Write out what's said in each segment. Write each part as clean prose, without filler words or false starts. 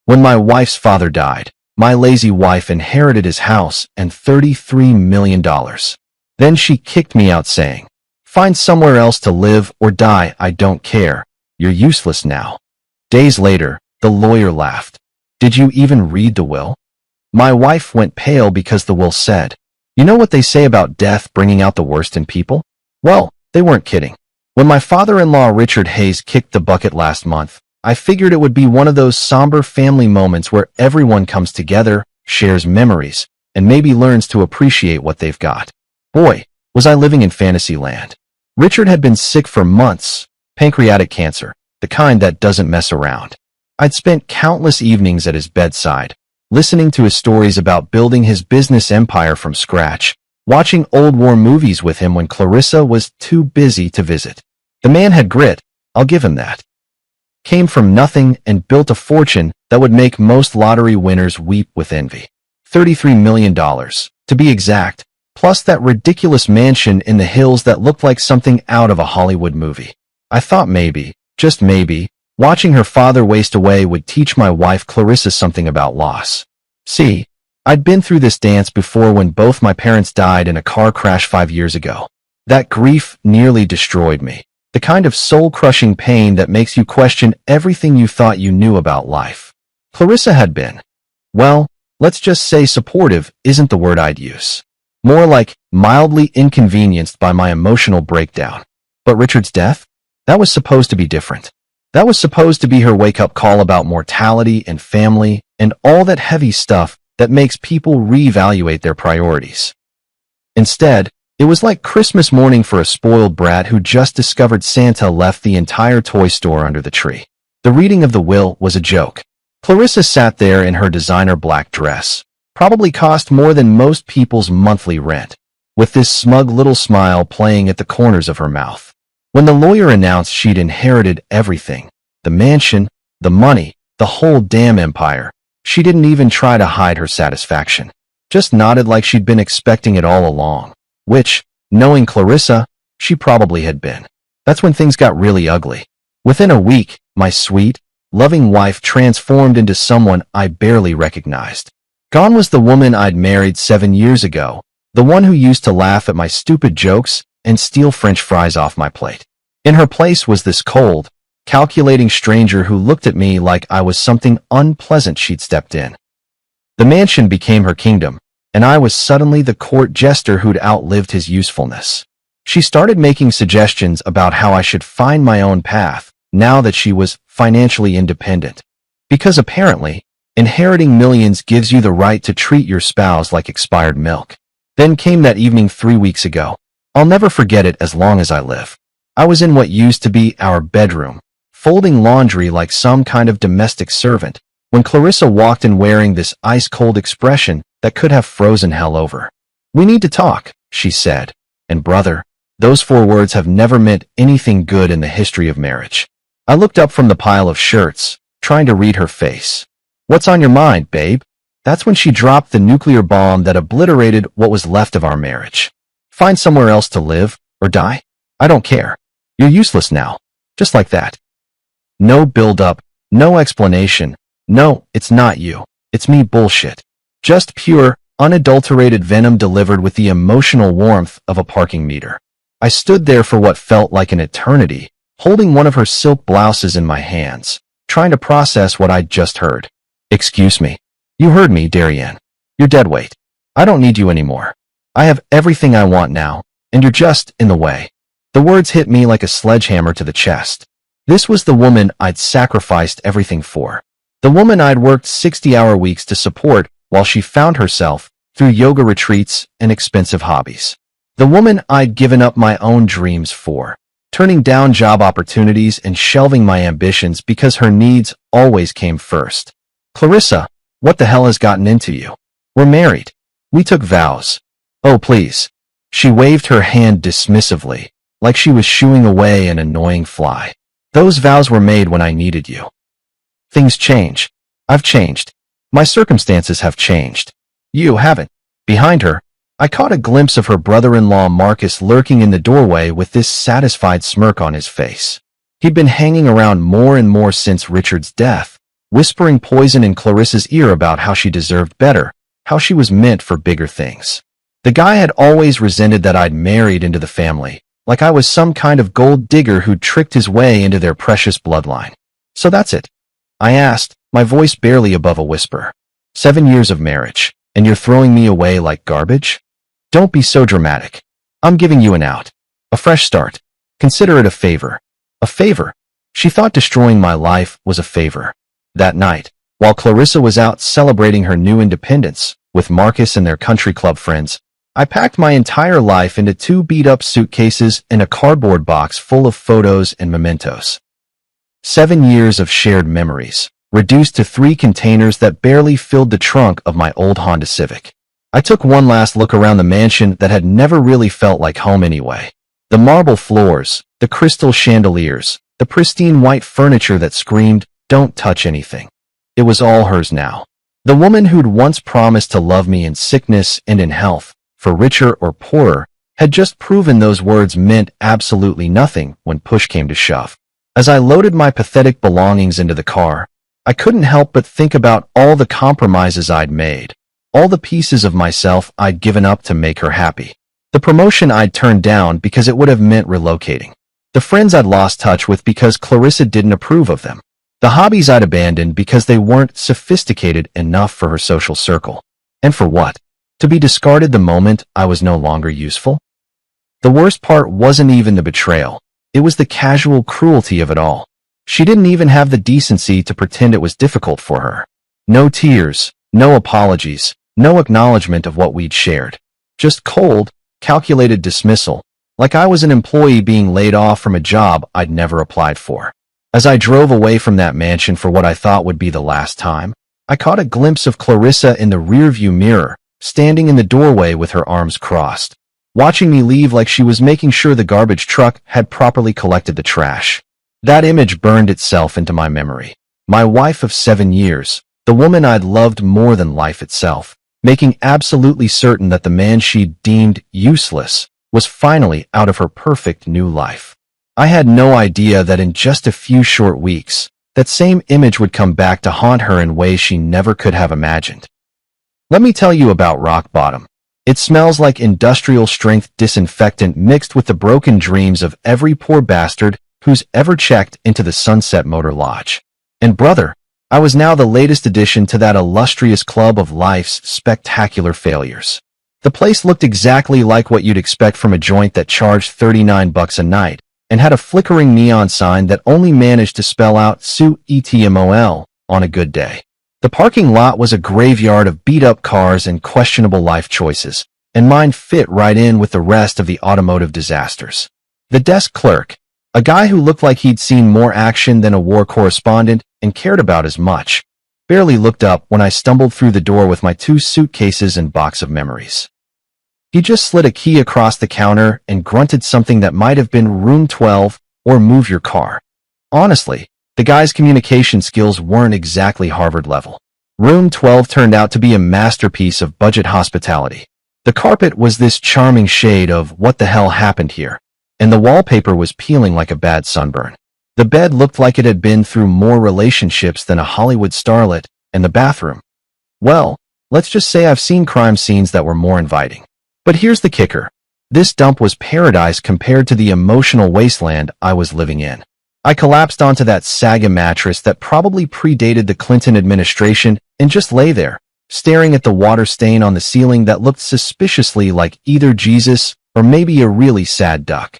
When my wife's father died, my lazy wife inherited his house and $33 million. Then she kicked me out saying, "Find somewhere else to live or die, I don't care. You're useless now." Days later, the lawyer laughed. "Did you even read the will?" My wife went pale because the will said, "You know what they say about death bringing out the worst in people?" Well, they weren't kidding. When my father-in-law Richard Hayes kicked the bucket last month, I figured it would be one of those somber family moments where everyone comes together, shares memories, and maybe learns to appreciate what they've got. Boy, was I living in fantasy land. Richard had been sick for months, pancreatic cancer, the kind that doesn't mess around. I'd spent countless evenings at his bedside, listening to his stories about building his business empire from scratch, watching old war movies with him when Clarissa was too busy to visit. The man had grit, I'll give him that. Came from nothing and built a fortune that would make most lottery winners weep with envy. $33 million, to be exact, plus that ridiculous mansion in the hills that looked like something out of a Hollywood movie. I thought maybe, just maybe, watching her father waste away would teach my wife Clarissa something about loss. See, I'd been through this dance before when both my parents died in a car crash 5 years ago. That grief nearly destroyed me. The kind of soul-crushing pain that makes you question everything you thought you knew about life. Clarissa had been, well, let's just say supportive isn't the word I'd use. More like mildly inconvenienced by my emotional breakdown. But Richard's death? That was supposed to be different. That was supposed to be her wake-up call about mortality and family and all that heavy stuff that makes people reevaluate their priorities. Instead, it was like Christmas morning for a spoiled brat who just discovered Santa left the entire toy store under the tree. The reading of the will was a joke. Clarissa sat there in her designer black dress, probably cost more than most people's monthly rent, with this smug little smile playing at the corners of her mouth. When the lawyer announced she'd inherited everything, the mansion, the money, the whole damn empire, she didn't even try to hide her satisfaction. Just nodded like she'd been expecting it all along. Which, knowing Clarissa, she probably had been. That's when things got really ugly. Within a week, my sweet, loving wife transformed into someone I barely recognized. Gone was the woman I'd married 7 years ago, the one who used to laugh at my stupid jokes and steal French fries off my plate. In her place was this cold, calculating stranger who looked at me like I was something unpleasant she'd stepped in. The mansion became her kingdom, and I was suddenly the court jester who'd outlived his usefulness. She started making suggestions about how I should find my own path, now that she was financially independent. Because apparently, inheriting millions gives you the right to treat your spouse like expired milk. Then came that evening 3 weeks ago. I'll never forget it as long as I live. I was in what used to be our bedroom, folding laundry like some kind of domestic servant, when Clarissa walked in wearing this ice-cold expression that could have frozen hell over. "We need to talk," she said. And brother, those 4 words have never meant anything good in the history of marriage. I looked up from the pile of shirts, trying to read her face. "What's on your mind, babe?" That's when she dropped the nuclear bomb that obliterated what was left of our marriage. "Find somewhere else to live, or die? I don't care. You're useless now." Just like that. No build-up, no explanation. No, it's not you. It's me bullshit. Just pure, unadulterated venom delivered with the emotional warmth of a parking meter. I stood there for what felt like an eternity, holding one of her silk blouses in my hands, trying to process what I'd just heard. "Excuse me. You heard me, Darien. You're dead weight. I don't need you anymore. I have everything I want now, and you're just in the way." The words hit me like a sledgehammer to the chest. This was the woman I'd sacrificed everything for. The woman I'd worked 60-hour weeks to support while she found herself through yoga retreats and expensive hobbies. The woman I'd given up my own dreams for, turning down job opportunities and shelving my ambitions because her needs always came first. "Clarissa, what the hell has gotten into you? We're married. We took vows. Oh, please." She waved her hand dismissively, like she was shooing away an annoying fly. "Those vows were made when I needed you." Things change. I've changed. My circumstances have changed. You haven't. Behind her, I caught a glimpse of her brother-in-law Marcus lurking in the doorway with this satisfied smirk on his face. He'd been hanging around more and more since Richard's death, whispering poison in Clarissa's ear about how she deserved better, how she was meant for bigger things. The guy had always resented that I'd married into the family, like I was some kind of gold digger who'd tricked his way into their precious bloodline. So that's it? I asked, my voice barely above a whisper. 7 years of marriage, and you're throwing me away like garbage? Don't be so dramatic. I'm giving you an out. A fresh start. Consider it a favor. A favor? She thought destroying my life was a favor. That night, while Clarissa was out celebrating her new independence with Marcus and their country club friends, I packed my entire life into 2 beat-up suitcases and a cardboard box full of photos and mementos. 7 years of shared memories, reduced to 3 containers that barely filled the trunk of my old Honda Civic. I took one last look around the mansion that had never really felt like home anyway. The marble floors, the crystal chandeliers, the pristine white furniture that screamed, "Don't touch anything." It was all hers now. The woman who'd once promised to love me in sickness and in health, for richer or poorer, had just proven those words meant absolutely nothing when push came to shove. As I loaded my pathetic belongings into the car, I couldn't help but think about all the compromises I'd made, all the pieces of myself I'd given up to make her happy. The promotion I'd turned down because it would have meant relocating. The friends I'd lost touch with because Clarissa didn't approve of them. The hobbies I'd abandoned because they weren't sophisticated enough for her social circle. And for what? To be discarded the moment I was no longer useful? The worst part wasn't even the betrayal. It was the casual cruelty of it all. She didn't even have the decency to pretend it was difficult for her. No tears, no apologies, no acknowledgement of what we'd shared. Just cold, calculated dismissal, like I was an employee being laid off from a job I'd never applied for. As I drove away from that mansion for what I thought would be the last time, I caught a glimpse of Clarissa in the rearview mirror, standing in the doorway with her arms crossed, watching me leave like she was making sure the garbage truck had properly collected the trash. That image burned itself into my memory. My wife of 7 years, the woman I'd loved more than life itself, making absolutely certain that the man she'd deemed useless was finally out of her perfect new life. I had no idea that in just a few short weeks, that same image would come back to haunt her in ways she never could have imagined. Let me tell you about rock bottom. It smells like industrial-strength disinfectant mixed with the broken dreams of every poor bastard who's ever checked into the Sunset Motor Lodge. And brother, I was now the latest addition to that illustrious club of life's spectacular failures. The place looked exactly like what you'd expect from a joint that charged $39 a night and had a flickering neon sign that only managed to spell out SEO-optimized on a good day. The parking lot was a graveyard of beat-up cars and questionable life choices, and mine fit right in with the rest of the automotive disasters. The desk clerk, a guy who looked like he'd seen more action than a war correspondent and cared about as much, barely looked up when I stumbled through the door with my 2 suitcases and box of memories. He just slid a key across the counter and grunted something that might have been room 12 or move your car. Honestly, the guy's communication skills weren't exactly Harvard level. Room 12 turned out to be a masterpiece of budget hospitality. The carpet was this charming shade of "what the hell happened here?" and the wallpaper was peeling like a bad sunburn. The bed looked like it had been through more relationships than a Hollywood starlet, and the bathroom, well, let's just say I've seen crime scenes that were more inviting. But here's the kicker. This dump was paradise compared to the emotional wasteland I was living in. I collapsed onto that saga mattress that probably predated the Clinton administration and just lay there, staring at the water stain on the ceiling that looked suspiciously like either Jesus or maybe a really sad duck.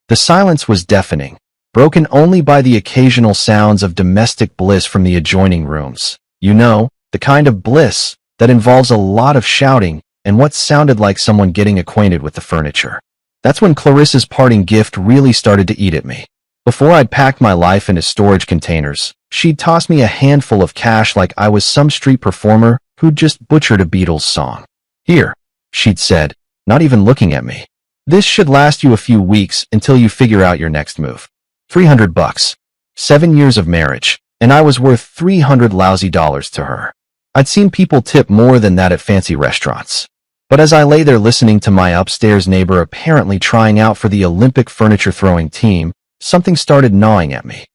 The silence was deafening, broken only by the occasional sounds of domestic bliss from the adjoining rooms. You know, the kind of bliss that involves a lot of shouting and what sounded like someone getting acquainted with the furniture. That's when Clarissa's parting gift really started to eat at me. Before I'd packed my life into storage containers, she'd tossed me a handful of cash like I was some street performer who'd just butchered a Beatles song. "Here," she'd said, not even looking at me. "This should last you a few weeks until you figure out your next move." $300. 7 years of marriage, and I was worth $300 lousy dollars to her. I'd seen people tip more than that at fancy restaurants. But as I lay there listening to my upstairs neighbor apparently trying out for the Olympic furniture throwing team, something started gnawing at me.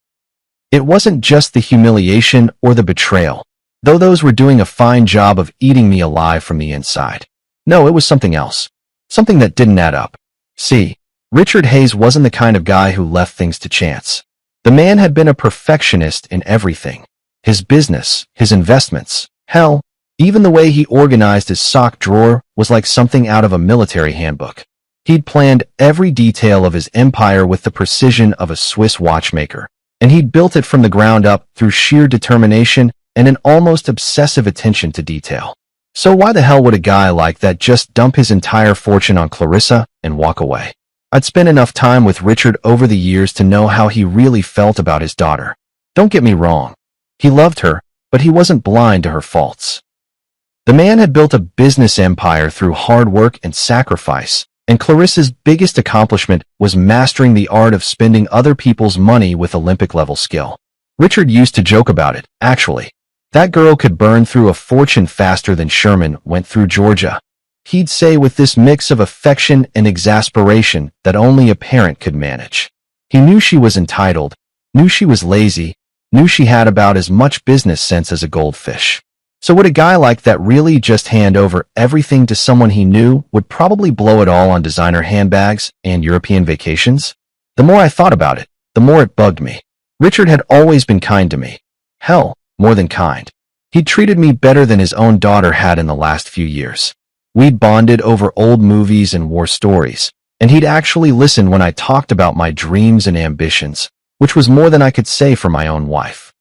It wasn't just the humiliation or the betrayal, though those were doing a fine job of eating me alive from the inside. No, it was something else. Something that didn't add up. See, Richard Hayes wasn't the kind of guy who left things to chance. The man had been a perfectionist in everything. His business, his investments, hell, even the way he organized his sock drawer was like something out of a military handbook. He'd planned every detail of his empire with the precision of a Swiss watchmaker, and he'd built it from the ground up through sheer determination and an almost obsessive attention to detail. So why the hell would a guy like that just dump his entire fortune on Clarissa and walk away? I'd spent enough time with Richard over the years to know how he really felt about his daughter. Don't get me wrong. He loved her, but he wasn't blind to her faults. The man had built a business empire through hard work and sacrifice, and Clarissa's biggest accomplishment was mastering the art of spending other people's money with Olympic-level skill. Richard used to joke about it, actually. That girl could burn through a fortune faster than Sherman went through Georgia. He'd say with this mix of affection and exasperation that only a parent could manage. He knew she was entitled, knew she was lazy, knew she had about as much business sense as a goldfish. So would a guy like that really just hand over everything to someone he knew would probably blow it all on designer handbags and European vacations? The more I thought about it, the more it bugged me. Richard had always been kind to me. Hell, more than kind. He'd treated me better than his own daughter had in the last few years. We'd bonded over old movies and war stories, and he'd actually listened when I talked about my dreams and ambitions, which was more than I could say for my own wife.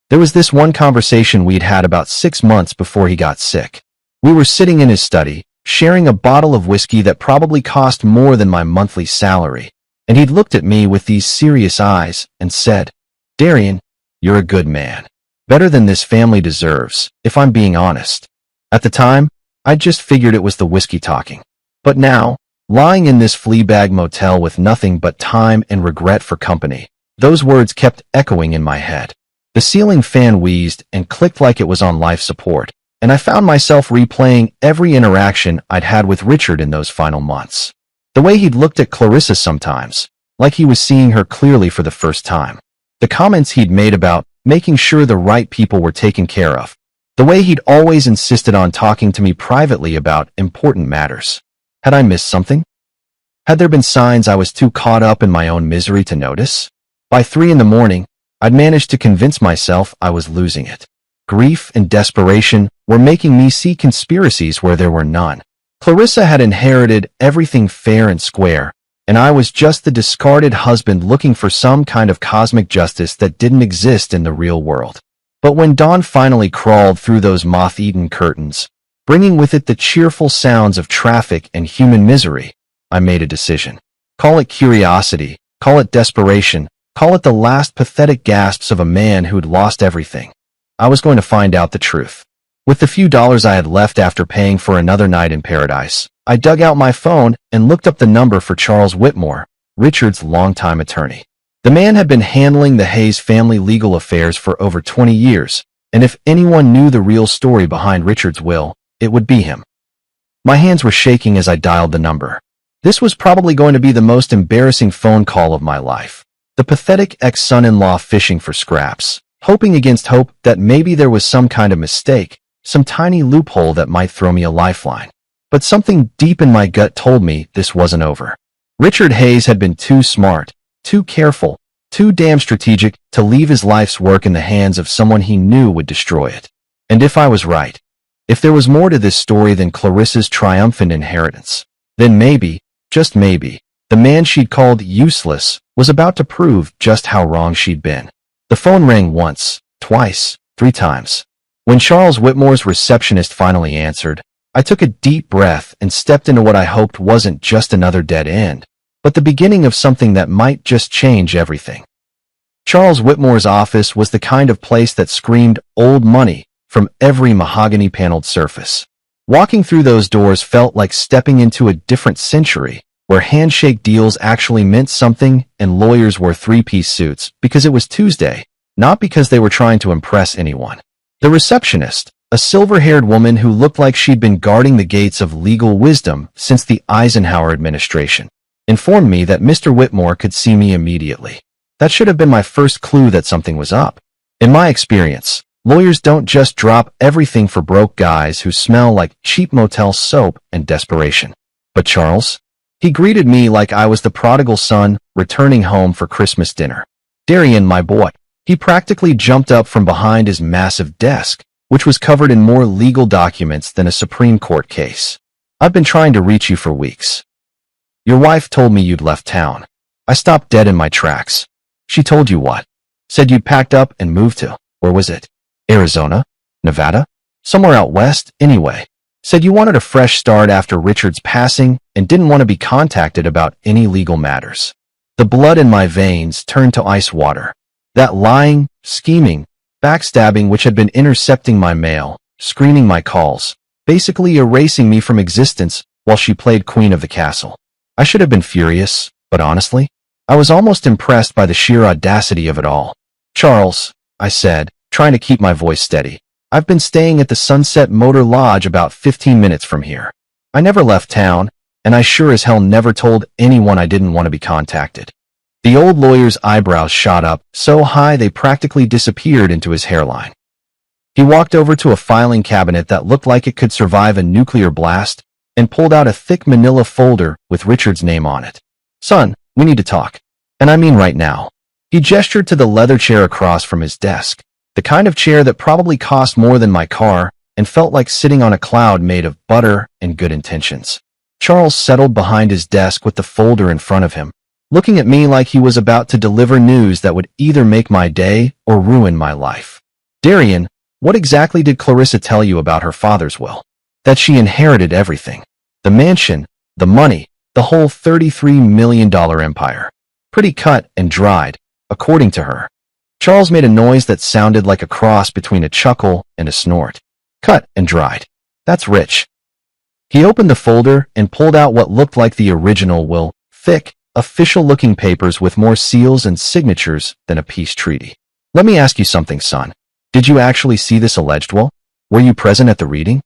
There was this one conversation we'd had about 6 months before he got sick. We were sitting in his study, sharing a bottle of whiskey that probably cost more than my monthly salary, and he'd looked at me with these serious eyes and said, "Darian, you're a good man. Better than this family deserves, if I'm being honest." At the time, I just figured it was the whiskey talking. But now, lying in this fleabag motel with nothing but time and regret for company, those words kept echoing in my head. The ceiling fan wheezed and clicked like it was on life support, and I found myself replaying every interaction I'd had with Richard in those final months. The way he'd looked at Clarissa sometimes, like he was seeing her clearly for the first time. The comments he'd made about making sure the right people were taken care of. The way he'd always insisted on talking to me privately about important matters. Had I missed something? Had there been signs I was too caught up in my own misery to notice? By 3 in the morning, I'd managed to convince myself I was losing it. Grief and desperation were making me see conspiracies where there were none. Clarissa had inherited everything fair and square, and I was just the discarded husband looking for some kind of cosmic justice that didn't exist in the real world. But when dawn finally crawled through those moth-eaten curtains, bringing with it the cheerful sounds of traffic and human misery, I made a decision. Call it curiosity, call it desperation, call it the last pathetic gasps of a man who'd lost everything. I was going to find out the truth. With the few dollars I had left after paying for another night in paradise, I dug out my phone and looked up the number for Charles Whitmore, Richard's longtime attorney. The man had been handling the Hayes family legal affairs for over 20 years, and if anyone knew the real story behind Richard's will, it would be him. My hands were shaking as I dialed the number. This was probably going to be the most embarrassing phone call of my life. The pathetic ex-son-in-law fishing for scraps, hoping against hope that maybe there was some kind of mistake, some tiny loophole that might throw me a lifeline. But something deep in my gut told me this wasn't over. Richard Hayes had been too smart, too careful, too damn strategic to leave his life's work in the hands of someone he knew would destroy it. And if I was right, if there was more to this story than Clarissa's triumphant inheritance, then maybe, just maybe, the man she'd called useless was about to prove just how wrong she'd been. The phone rang once, twice, 3 times. When Charles Whitmore's receptionist finally answered, I took a deep breath and stepped into what I hoped wasn't just another dead end, but the beginning of something that might just change everything. Charles Whitmore's office was the kind of place that screamed old money from every mahogany-paneled surface. Walking through those doors felt like stepping into a different century, where handshake deals actually meant something and lawyers wore 3-piece suits because it was Tuesday, not because they were trying to impress anyone. The receptionist, a silver-haired woman who looked like she'd been guarding the gates of legal wisdom since the Eisenhower administration, informed me that Mr. Whitmore could see me immediately. That should have been my first clue that something was up. In my experience, lawyers don't just drop everything for broke guys who smell like cheap motel soap and desperation. But Charles? He greeted me like I was the prodigal son returning home for Christmas dinner. Darian, my boy. He practically jumped up from behind his massive desk, which was covered in more legal documents than a Supreme Court case. I've been trying to reach you for weeks. Your wife told me you'd left town. I stopped dead in my tracks. She told you what? Said you'd packed up and moved to, or was it Arizona? Nevada? Somewhere out west, anyway. Said you wanted a fresh start after Richard's passing and didn't want to be contacted about any legal matters. The blood in my veins turned to ice water. That lying, scheming, backstabbing which had been intercepting my mail, screening my calls, basically erasing me from existence while she played queen of the castle. I should have been furious, but honestly, I was almost impressed by the sheer audacity of it all. Charles, I said, trying to keep my voice steady, I've been staying at the Sunset Motor Lodge about 15 minutes from here. I never left town, and I sure as hell never told anyone I didn't want to be contacted. The old lawyer's eyebrows shot up so high they practically disappeared into his hairline. He walked over to a filing cabinet that looked like it could survive a nuclear blast and pulled out a thick manila folder with Richard's name on it. Son, we need to talk. And I mean right now. He gestured to the leather chair across from his desk, the kind of chair that probably cost more than my car and felt like sitting on a cloud made of butter and good intentions. Charles settled behind his desk with the folder in front of him, looking at me like he was about to deliver news that would either make my day or ruin my life. Darian, what exactly did Clarissa tell you about her father's will? That she inherited everything. The mansion, the money, the whole $33 million empire. Pretty cut and dried, according to her. Charles made a noise that sounded like a cross between a chuckle and a snort. Cut and dried. That's rich. He opened the folder and pulled out what looked like the original will, thick, official-looking papers with more seals and signatures than a peace treaty. Let me ask you something, son. Did you actually see this alleged will? Were you present at the reading?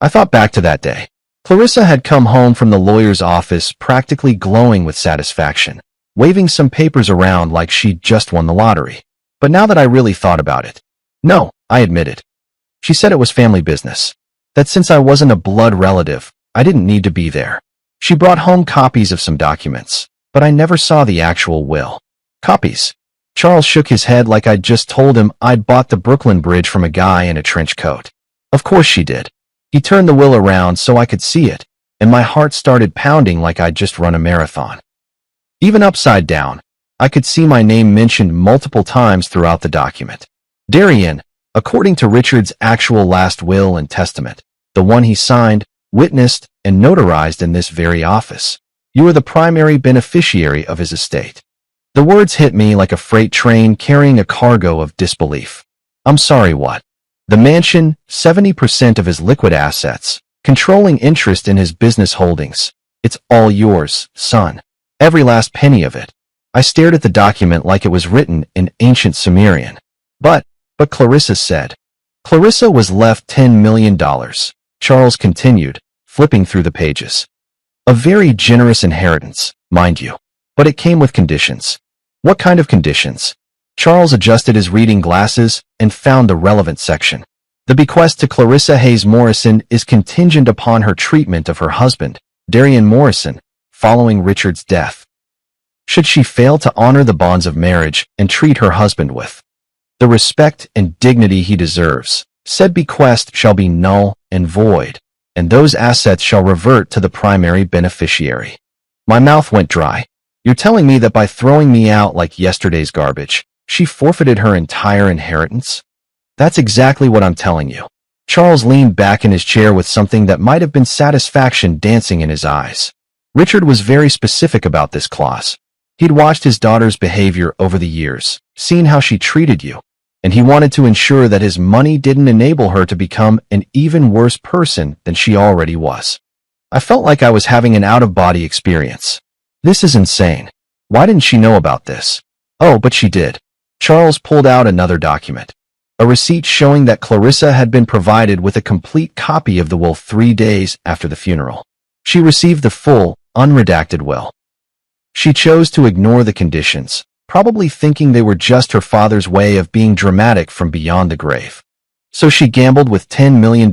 I thought back to that day. Clarissa had come home from the lawyer's office practically glowing with satisfaction, waving some papers around like she'd just won the lottery. But now that I really thought about it, no, I admitted. She said it was family business. That since I wasn't a blood relative, I didn't need to be there. She brought home copies of some documents, but I never saw the actual will. Copies. Charles shook his head like I'd just told him I'd bought the Brooklyn Bridge from a guy in a trench coat. Of course she did. He turned the will around so I could see it, and my heart started pounding like I'd just run a marathon. Even upside down, I could see my name mentioned multiple times throughout the document. Darian, according to Richard's actual last will and testament, the one he signed, witnessed, and notarized in this very office, you are the primary beneficiary of his estate. The words hit me like a freight train carrying a cargo of disbelief. I'm sorry, what? The mansion, 70% of his liquid assets, controlling interest in his business holdings. It's all yours, son. Every last penny of it. I stared at the document like it was written in ancient Sumerian. But Clarissa said. Clarissa was left $10 million, Charles continued, flipping through the pages. A very generous inheritance, mind you. But it came with conditions. What kind of conditions? Charles adjusted his reading glasses and found the relevant section. The bequest to Clarissa Hayes Morrison is contingent upon her treatment of her husband, Darian Morrison, following Richard's death. Should she fail to honor the bonds of marriage and treat her husband with the respect and dignity he deserves, said bequest shall be null and void, and those assets shall revert to the primary beneficiary. My mouth went dry. You're telling me that by throwing me out like yesterday's garbage, she forfeited her entire inheritance? That's exactly what I'm telling you. Charles leaned back in his chair with something that might have been satisfaction dancing in his eyes. Richard was very specific about this clause. He'd watched his daughter's behavior over the years, seen how she treated you, and he wanted to ensure that his money didn't enable her to become an even worse person than she already was. I felt like I was having an out-of-body experience. This is insane. Why didn't she know about this? Oh, but she did. Charles pulled out another document. A receipt showing that Clarissa had been provided with a complete copy of the will 3 days after the funeral. She received the full, unredacted will. She chose to ignore the conditions, probably thinking they were just her father's way of being dramatic from beyond the grave. So she gambled with $10 million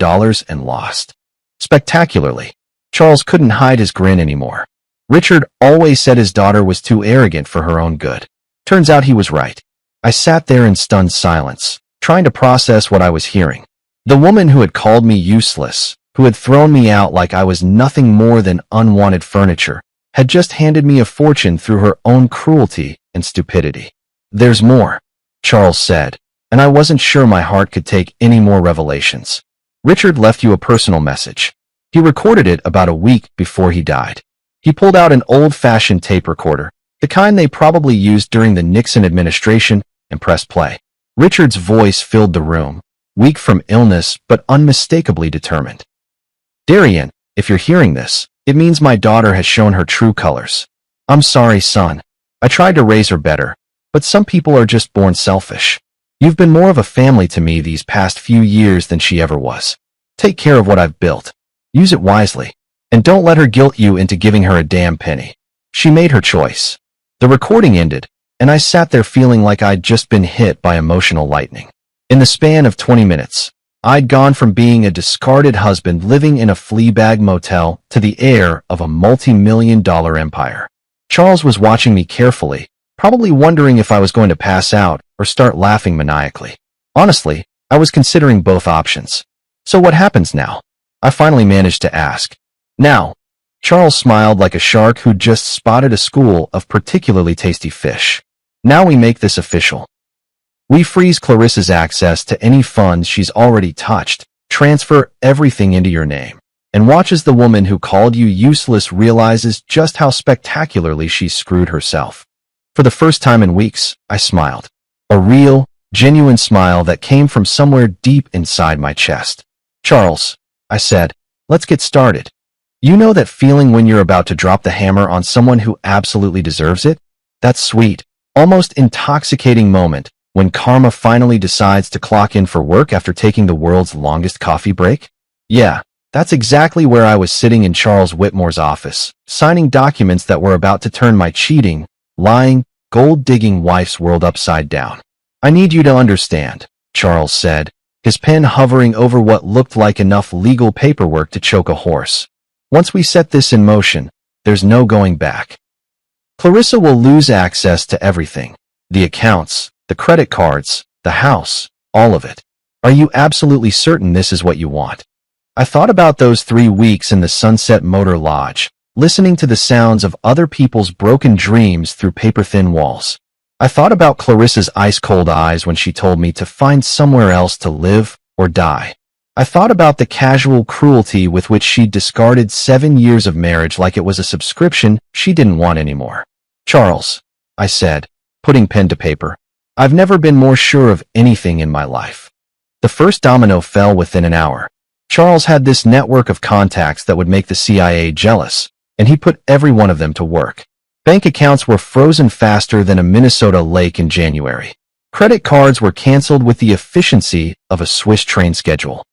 and lost. Spectacularly. Charles couldn't hide his grin anymore. Richard always said his daughter was too arrogant for her own good. Turns out he was right. I sat there in stunned silence, trying to process what I was hearing. The woman who had called me useless, who had thrown me out like I was nothing more than unwanted furniture, had just handed me a fortune through her own cruelty and stupidity. "There's more," Charles said, and I wasn't sure my heart could take any more revelations. "Richard left you a personal message. He recorded it about a week before he died. He pulled out an old-fashioned tape recorder, the kind they probably used during the Nixon administration, and pressed play. Richard's voice filled the room, weak from illness but unmistakably determined. "Darian, if you're hearing this, it means my daughter has shown her true colors. I'm sorry, son. I tried to raise her better, but some people are just born selfish. You've been more of a family to me these past few years than she ever was. Take care of what I've built. Use it wisely. And don't let her guilt you into giving her a damn penny. She made her choice." The recording ended, and I sat there feeling like I'd just been hit by emotional lightning. In the span of 20 minutes, I'd gone from being a discarded husband living in a flea-bag motel to the heir of a multi-million-dollar empire. Charles was watching me carefully, probably wondering if I was going to pass out or start laughing maniacally. Honestly, I was considering both options. "So what happens now?" I finally managed to ask. "Now," Charles smiled like a shark who'd just spotted a school of particularly tasty fish. "Now we make this official. We freeze Clarissa's access to any funds she's already touched, transfer everything into your name, and watch as the woman who called you useless realizes just how spectacularly she's screwed herself." For the first time in weeks, I smiled. A real, genuine smile that came from somewhere deep inside my chest. "Charles," I said, "let's get started. You know that feeling when you're about to drop the hammer on someone who absolutely deserves it? That sweet, almost intoxicating moment when karma finally decides to clock in for work after taking the world's longest coffee break? Yeah, that's exactly where I was sitting in Charles Whitmore's office, signing documents that were about to turn my cheating, lying, gold-digging wife's world upside down. "I need you to understand," Charles said, his pen hovering over what looked like enough legal paperwork to choke a horse. "Once we set this in motion, there's no going back. Clarissa will lose access to everything. The accounts, the credit cards, the house, all of it. Are you absolutely certain this is what you want?" I thought about those 3 weeks in the Sunset Motor Lodge, listening to the sounds of other people's broken dreams through paper-thin walls. I thought about Clarissa's ice-cold eyes when she told me to find somewhere else to live or die. I thought about the casual cruelty with which she'd discarded 7 years of marriage like it was a subscription she didn't want anymore. "Charles," I said, putting pen to paper, "I've never been more sure of anything in my life." The first domino fell within an hour. Charles had this network of contacts that would make the CIA jealous, and he put every one of them to work. Bank accounts were frozen faster than a Minnesota lake in January. Credit cards were canceled with the efficiency of a Swiss train schedule.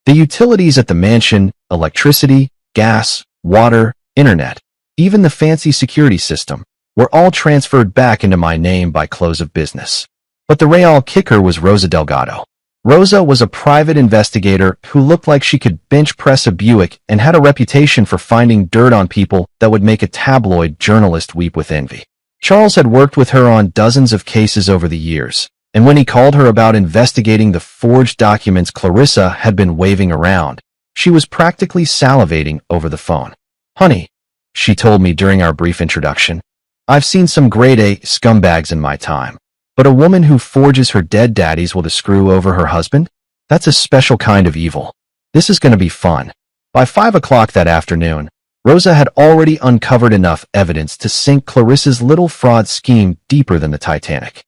The utilities at the mansion, electricity, gas, water, internet, even the fancy security system, were all transferred back into my name by close of business. But the real kicker was Rosa Delgado. Rosa was a private investigator who looked like she could bench press a Buick and had a reputation for finding dirt on people that would make a tabloid journalist weep with envy. Charles had worked with her on dozens of cases over the years, and when he called her about investigating the forged documents Clarissa had been waving around, she was practically salivating over the phone. "Honey," she told me during our brief introduction, "I've seen some grade-A scumbags in my time. But a woman who forges her dead daddies will to screw over her husband? That's a special kind of evil. This is going to be fun." By 5 o'clock that afternoon, Rosa had already uncovered enough evidence to sink Clarissa's little fraud scheme deeper than the Titanic.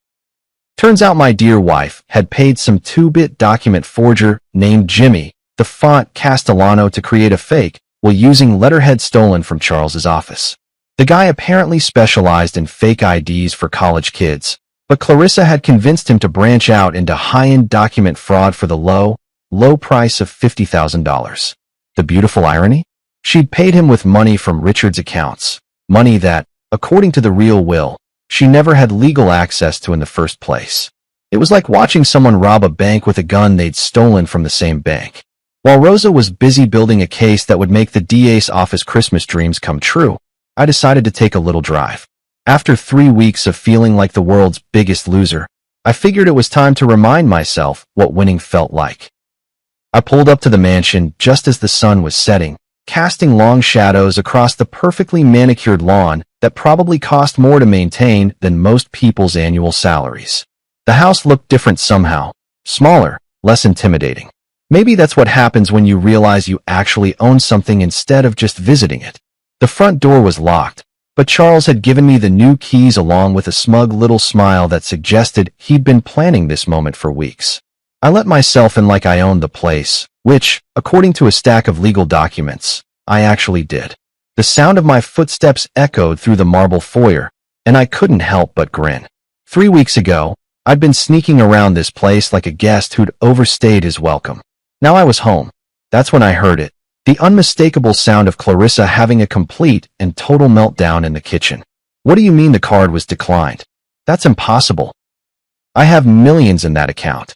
Turns out my dear wife had paid some 2-bit document forger named Jimmy, the font Castellano, to create a fake while using letterhead stolen from Charles's office. The guy apparently specialized in fake IDs for college kids, but Clarissa had convinced him to branch out into high-end document fraud for the low price of $50,000. The beautiful irony? She'd paid him with money from Richard's accounts, money that, according to the real will, she never had legal access to in the first place. It was like watching someone rob a bank with a gun they'd stolen from the same bank. While Rosa was busy building a case that would make the DA's office Christmas dreams come true, I decided to take a little drive. After 3 weeks of feeling like the world's biggest loser, I figured it was time to remind myself what winning felt like. I pulled up to the mansion just as the sun was setting, casting long shadows across the perfectly manicured lawn that probably cost more to maintain than most people's annual salaries. The house looked different somehow, smaller, less intimidating. Maybe that's what happens when you realize you actually own something instead of just visiting it. The front door was locked, but Charles had given me the new keys along with a smug little smile that suggested he'd been planning this moment for weeks. I let myself in like I owned the place, which, according to a stack of legal documents, I actually did. The sound of my footsteps echoed through the marble foyer, and I couldn't help but grin. 3 weeks ago, I'd been sneaking around this place like a guest who'd overstayed his welcome. Now I was home. That's when I heard it. The unmistakable sound of Clarissa having a complete and total meltdown in the kitchen. What do you mean the card was declined? That's impossible. I have millions in that account.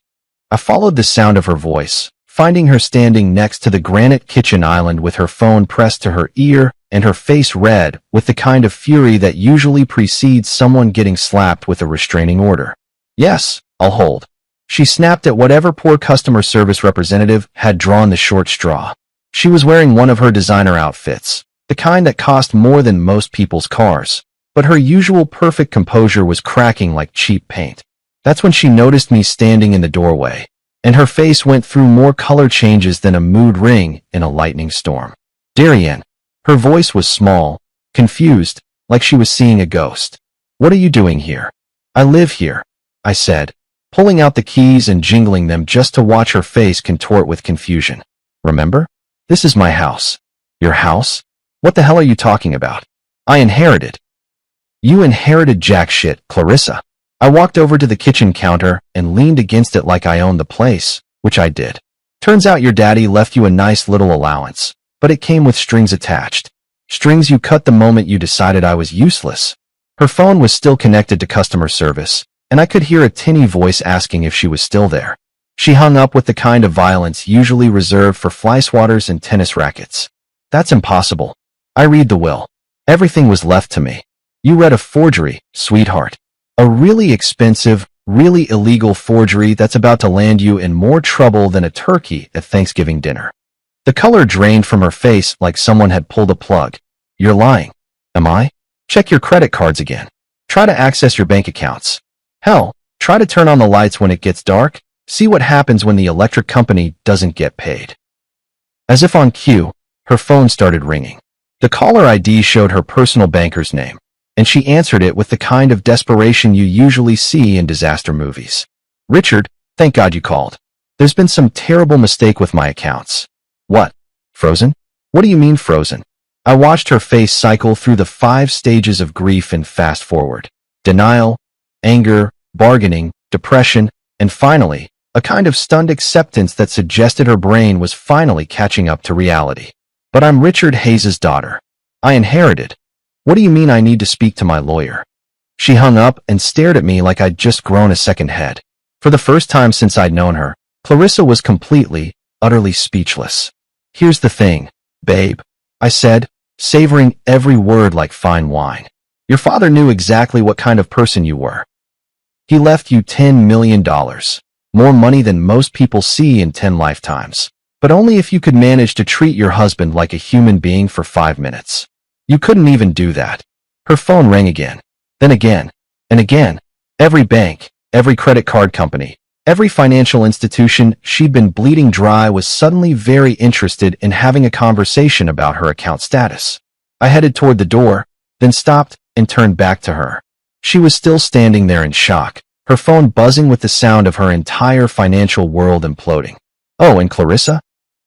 I followed the sound of her voice, finding her standing next to the granite kitchen island with her phone pressed to her ear and her face red with the kind of fury that usually precedes someone getting slapped with a restraining order. Yes, I'll hold. She snapped at whatever poor customer service representative had drawn the short straw. She was wearing one of her designer outfits, the kind that cost more than most people's cars, but her usual perfect composure was cracking like cheap paint. That's when she noticed me standing in the doorway, and her face went through more color changes than a mood ring in a lightning storm. Darian. Her voice was small, confused, like she was seeing a ghost. What are you doing here? I live here, I said, pulling out the keys and jingling them just to watch her face contort with confusion. Remember? This is my house. Your house? What the hell are you talking about? I inherited. You inherited jack shit, Clarissa. I walked over to the kitchen counter and leaned against it like I owned the place, which I did. Turns out your daddy left you a nice little allowance, but it came with strings attached. Strings you cut the moment you decided I was useless. Her phone was still connected to customer service, and I could hear a tinny voice asking if she was still there. She hung up with the kind of violence usually reserved for fly swatters and tennis rackets. That's impossible. I read the will. Everything was left to me. You read a forgery, sweetheart. A really expensive, really illegal forgery that's about to land you in more trouble than a turkey at Thanksgiving dinner. The color drained from her face like someone had pulled a plug. You're lying. Am I? Check your credit cards again. Try to access your bank accounts. Hell, try to turn on the lights when it gets dark. See what happens when the electric company doesn't get paid. As if on cue, her phone started ringing. The caller ID showed her personal banker's name, and she answered it with the kind of desperation you usually see in disaster movies. Richard, thank God you called. There's been some terrible mistake with my accounts. What? Frozen? What do you mean frozen? I watched her face cycle through the 5 stages of grief and fast forward. Denial, anger, bargaining, depression, and finally, a kind of stunned acceptance that suggested her brain was finally catching up to reality. But I'm Richard Hayes's daughter. I inherited. What do you mean I need to speak to my lawyer? She hung up and stared at me like I'd just grown a second head. For the first time since I'd known her, Clarissa was completely, utterly speechless. Here's the thing, babe, I said, savoring every word like fine wine. Your father knew exactly what kind of person you were. He left you $10 million. More money than most people see in 10 lifetimes. But only if you could manage to treat your husband like a human being for 5 minutes. You couldn't even do that. Her phone rang again, then again, and again. Every bank, every credit card company, every financial institution she'd been bleeding dry was suddenly very interested in having a conversation about her account status. I headed toward the door, then stopped and turned back to her. She was still standing there in shock, her phone buzzing with the sound of her entire financial world imploding. Oh, and Clarissa?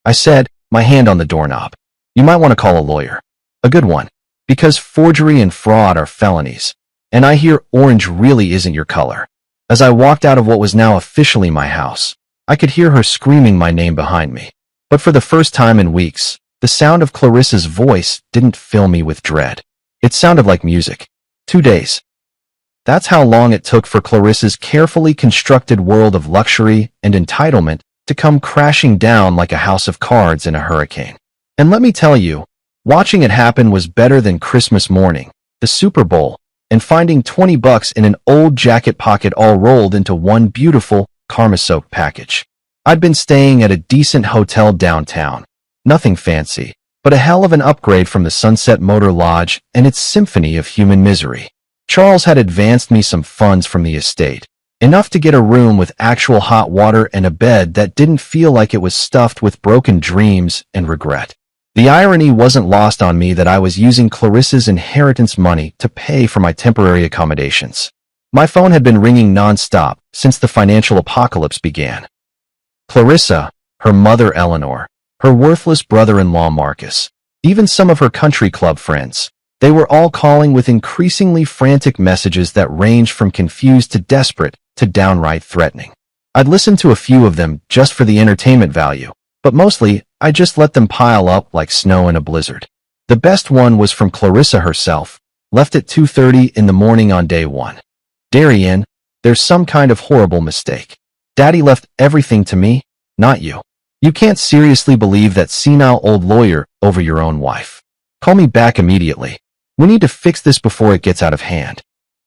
I said, my hand on the doorknob. You might want to call a lawyer. A good one. Because forgery and fraud are felonies. And I hear orange really isn't your color. As I walked out of what was now officially my house, I could hear her screaming my name behind me. But for the first time in weeks, the sound of Clarissa's voice didn't fill me with dread. It sounded like music. 2 days. That's how long it took for Clarissa's carefully constructed world of luxury and entitlement to come crashing down like a house of cards in a hurricane. And let me tell you, watching it happen was better than Christmas morning, the Super Bowl, and finding $20 in an old jacket pocket all rolled into one beautiful, karma-soaked package. I'd been staying at a decent hotel downtown. Nothing fancy, but a hell of an upgrade from the Sunset Motor Lodge and its symphony of human misery. Charles had advanced me some funds from the estate, enough to get a room with actual hot water and a bed that didn't feel like it was stuffed with broken dreams and regret. The irony wasn't lost on me that I was using Clarissa's inheritance money to pay for my temporary accommodations. My phone had been ringing non-stop since the financial apocalypse began. Clarissa, her mother Eleanor, her worthless brother-in-law Marcus, even some of her country club friends. They were all calling with increasingly frantic messages that ranged from confused to desperate to downright threatening. I'd listened to a few of them just for the entertainment value, but mostly I just let them pile up like snow in a blizzard. The best one was from Clarissa herself, left at 2:30 in the morning on day 1. Darian, there's some kind of horrible mistake. Daddy left everything to me, not you. You can't seriously believe that senile old lawyer over your own wife. Call me back immediately. We need to fix this before it gets out of hand.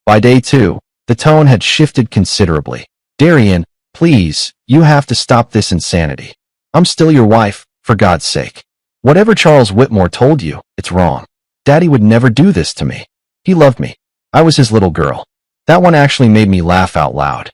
By day 2, the tone had shifted considerably. Darian, please, you have to stop this insanity. I'm still your wife, for God's sake. Whatever Charles Whitmore told you, it's wrong. Daddy would never do this to me. He loved me. I was his little girl. That one actually made me laugh out loud.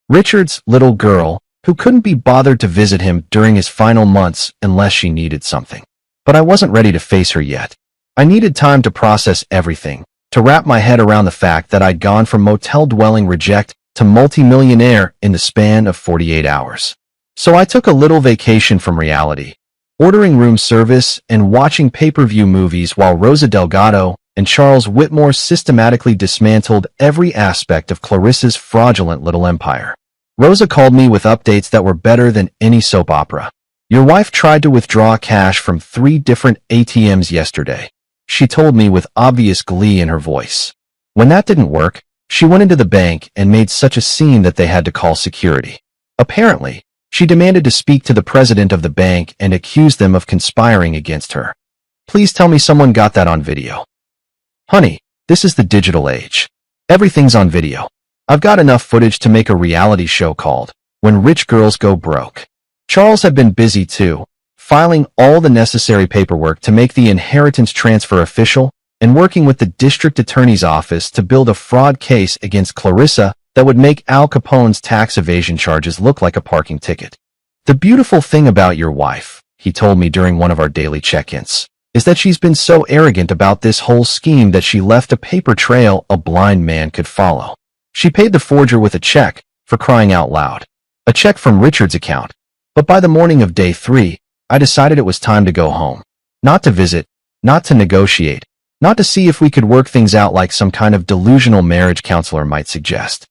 Richard's little girl, who couldn't be bothered to visit him during his final months unless she needed something. But I wasn't ready to face her yet. I needed time to process everything, to wrap my head around the fact that I'd gone from motel-dwelling reject to multimillionaire in the span of 48 hours. So I took a little vacation from reality, ordering room service and watching pay-per-view movies while Rosa Delgado and Charles Whitmore systematically dismantled every aspect of Clarissa's fraudulent little empire. Rosa called me with updates that were better than any soap opera. Your wife tried to withdraw cash from 3 different ATMs yesterday, she told me with obvious glee in her voice. When that didn't work, she went into the bank and made such a scene that they had to call security. Apparently, she demanded to speak to the president of the bank and accused them of conspiring against her. Please tell me someone got that on video. Honey, this is the digital age. Everything's on video. I've got enough footage to make a reality show called When Rich Girls Go Broke. Charles had been busy too, filing all the necessary paperwork to make the inheritance transfer official and working with the district attorney's office to build a fraud case against Clarissa that would make Al Capone's tax evasion charges look like a parking ticket. The beautiful thing about your wife, he told me during one of our daily check-ins, is that she's been so arrogant about this whole scheme that she left a paper trail a blind man could follow. She paid the forger with a check, for crying out loud. A check from Richard's account. But by the morning of day 3, I decided it was time to go home. Not to visit, not to negotiate, not to see if we could work things out like some kind of delusional marriage counselor might suggest.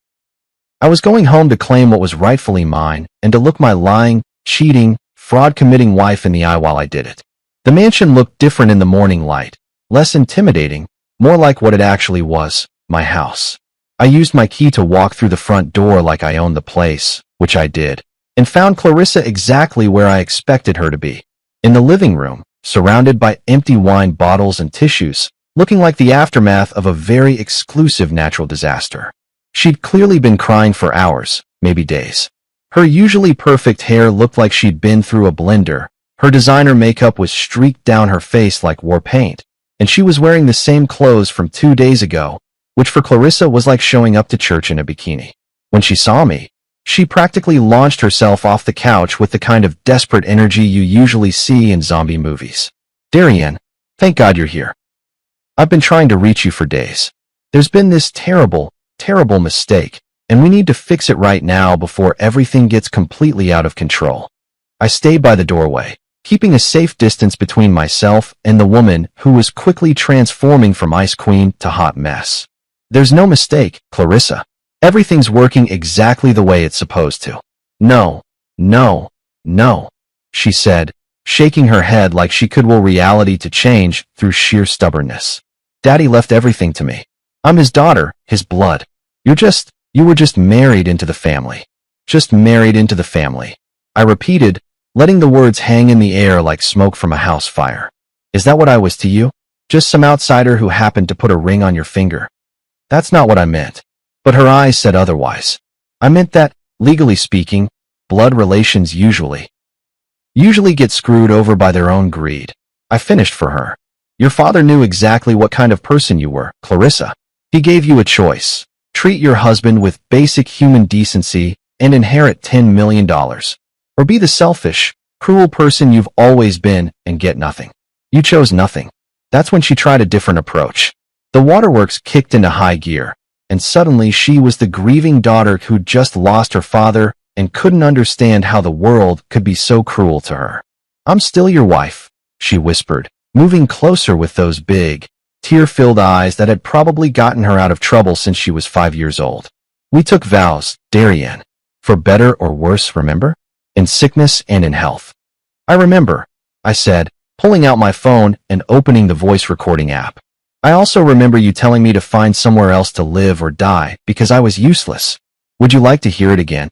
I was going home to claim what was rightfully mine and to look my lying, cheating, fraud-committing wife in the eye while I did it. The mansion looked different in the morning light, less intimidating, more like what it actually was, my house. I used my key to walk through the front door like I owned the place, which I did, and found Clarissa exactly where I expected her to be. In the living room, surrounded by empty wine bottles and tissues, looking like the aftermath of a very exclusive natural disaster. She'd clearly been crying for hours, maybe days. Her usually perfect hair looked like she'd been through a blender, her designer makeup was streaked down her face like war paint, and she was wearing the same clothes from 2 days ago, which for Clarissa was like showing up to church in a bikini. When she saw me, she practically launched herself off the couch with the kind of desperate energy you usually see in zombie movies. Darian, thank God you're here. I've been trying to reach you for days. There's been this terrible mistake, and we need to fix it right now before everything gets completely out of control. I stayed by the doorway, keeping a safe distance between myself and the woman who was quickly transforming from ice queen to hot mess. There's no mistake, Clarissa. Everything's working exactly the way it's supposed to. No, she said, shaking her head like she could will reality to change through sheer stubbornness. Daddy left everything to me. I'm his daughter, his blood. You were just married into the family. Just married into the family. I repeated, letting the words hang in the air like smoke from a house fire. Is that what I was to you? Just some outsider who happened to put a ring on your finger? That's not what I meant. But her eyes said otherwise. I meant that, legally speaking, blood relations usually get screwed over by their own greed. I finished for her. Your father knew exactly what kind of person you were, Clarissa. He gave you a choice. Treat your husband with basic human decency and inherit $10 million. Or be the selfish, cruel person you've always been and get nothing. You chose nothing. That's when she tried a different approach. The waterworks kicked into high gear, and suddenly she was the grieving daughter who'd just lost her father and couldn't understand how the world could be so cruel to her. I'm still your wife, she whispered, moving closer with those big, tear-filled eyes that had probably gotten her out of trouble since she was 5 years old. We took vows, Darien. For better or worse, remember? In sickness and in health. I remember, I said, pulling out my phone and opening the voice recording app. I also remember you telling me to find somewhere else to live or die because I was useless. Would you like to hear it again?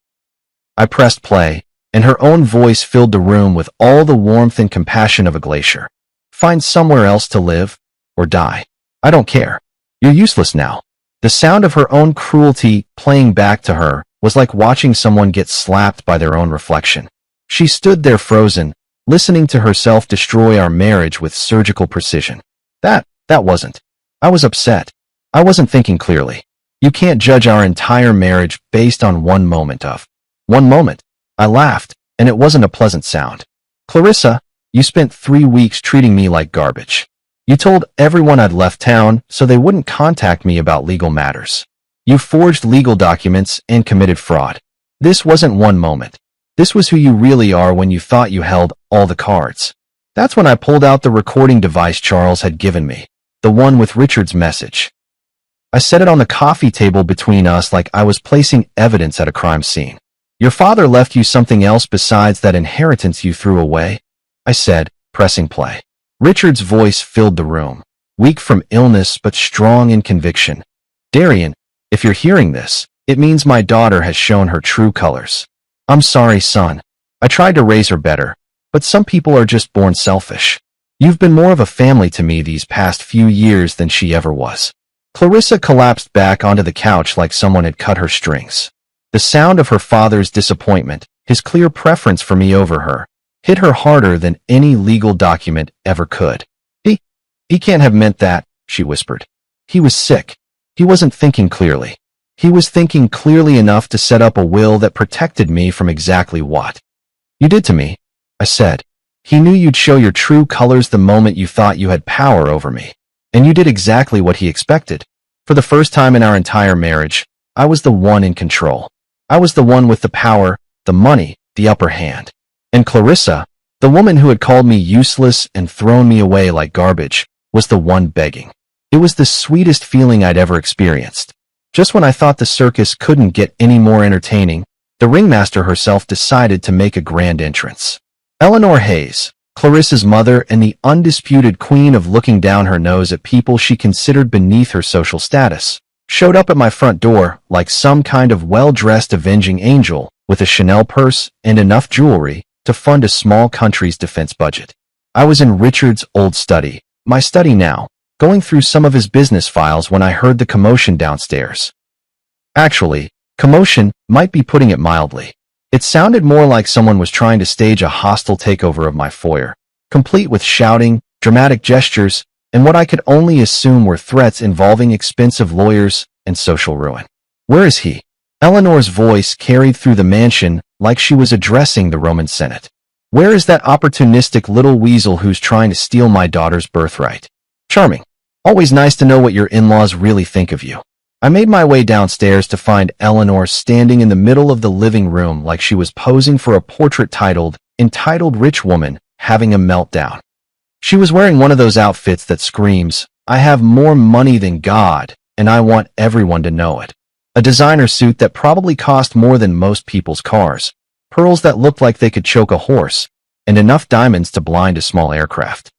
I pressed play, and her own voice filled the room with all the warmth and compassion of a glacier. Find somewhere else to live or die. I don't care. You're useless now. The sound of her own cruelty playing back to her was like watching someone get slapped by their own reflection. She stood there frozen, listening to herself destroy our marriage with surgical precision. That wasn't. I was upset. I wasn't thinking clearly. You can't judge our entire marriage based on one moment. I laughed, and it wasn't a pleasant sound. Clarissa, you spent 3 weeks treating me like garbage. You told everyone I'd left town so they wouldn't contact me about legal matters. You forged legal documents and committed fraud. This wasn't one moment. This was who you really are when you thought you held all the cards. That's when I pulled out the recording device Charles had given me, the one with Richard's message. I set it on the coffee table between us like I was placing evidence at a crime scene. Your father left you something else besides that inheritance you threw away? I said, pressing play. Richard's voice filled the room, weak from illness but strong in conviction. Darien, if you're hearing this, it means my daughter has shown her true colors. I'm sorry, son. I tried to raise her better, but some people are just born selfish. You've been more of a family to me these past few years than she ever was. Clarissa collapsed back onto the couch like someone had cut her strings. The sound of her father's disappointment, his clear preference for me over her, hit her harder than any legal document ever could. He can't have meant that, she whispered. He was sick. He wasn't thinking clearly. He was thinking clearly enough to set up a will that protected me from exactly what you did to me, I said. He knew you'd show your true colors the moment you thought you had power over me. And you did exactly what he expected. For the first time in our entire marriage, I was the one in control. I was the one with the power, the money, the upper hand. And Clarissa, the woman who had called me useless and thrown me away like garbage, was the one begging. It was the sweetest feeling I'd ever experienced. Just when I thought the circus couldn't get any more entertaining, the ringmaster herself decided to make a grand entrance. Eleanor Hayes, Clarissa's mother and the undisputed queen of looking down her nose at people she considered beneath her social status, showed up at my front door like some kind of well-dressed avenging angel with a Chanel purse and enough jewelry to fund a small country's defense budget. I was in Richard's old study, my study now, going through some of his business files when I heard the commotion downstairs. Actually, commotion might be putting it mildly. It sounded more like someone was trying to stage a hostile takeover of my foyer, complete with shouting, dramatic gestures, and what I could only assume were threats involving expensive lawyers and social ruin. Where is he? Eleanor's voice carried through the mansion like she was addressing the Roman Senate. Where is that opportunistic little weasel who's trying to steal my daughter's birthright? Charming. Always nice to know what your in-laws really think of you. I made my way downstairs to find Eleanor standing in the middle of the living room like she was posing for a portrait entitled Rich Woman Having a Meltdown. She was wearing one of those outfits that screams, I have more money than God, and I want everyone to know it. A designer suit that probably cost more than most people's cars, pearls that looked like they could choke a horse, and enough diamonds to blind a small aircraft.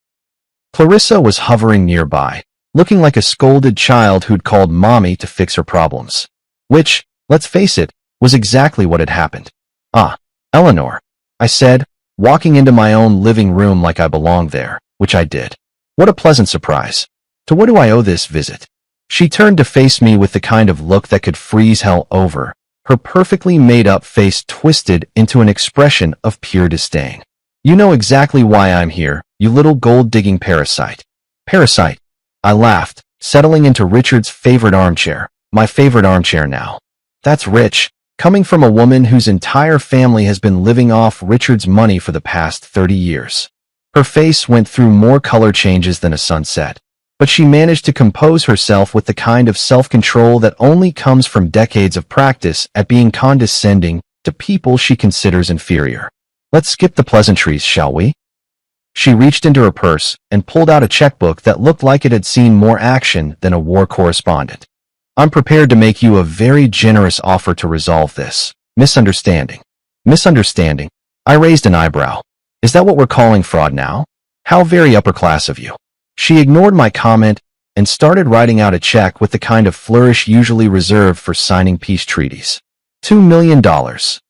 Clarissa was hovering nearby, looking like a scolded child who'd called mommy to fix her problems. Which, let's face it, was exactly what had happened. "Ah, Eleanor," I said, walking into my own living room like I belonged there, which I did. "What a pleasant surprise. To what do I owe this visit?" She turned to face me with the kind of look that could freeze hell over, her perfectly made-up face twisted into an expression of pure disdain. "You know exactly why I'm here, you little gold-digging parasite." "Parasite?" I laughed, settling into Richard's favorite armchair, my favorite armchair now. That's rich, coming from a woman whose entire family has been living off Richard's money for the past 30 years. Her face went through more color changes than a sunset, but she managed to compose herself with the kind of self-control that only comes from decades of practice at being condescending to people she considers inferior. "Let's skip the pleasantries, shall we?" She reached into her purse and pulled out a checkbook that looked like it had seen more action than a war correspondent. "I'm prepared to make you a very generous offer to resolve this misunderstanding." "Misunderstanding?" I raised an eyebrow. "Is that what we're calling fraud now? How very upper class of you." She ignored my comment and started writing out a check with the kind of flourish usually reserved for signing peace treaties. $2 million,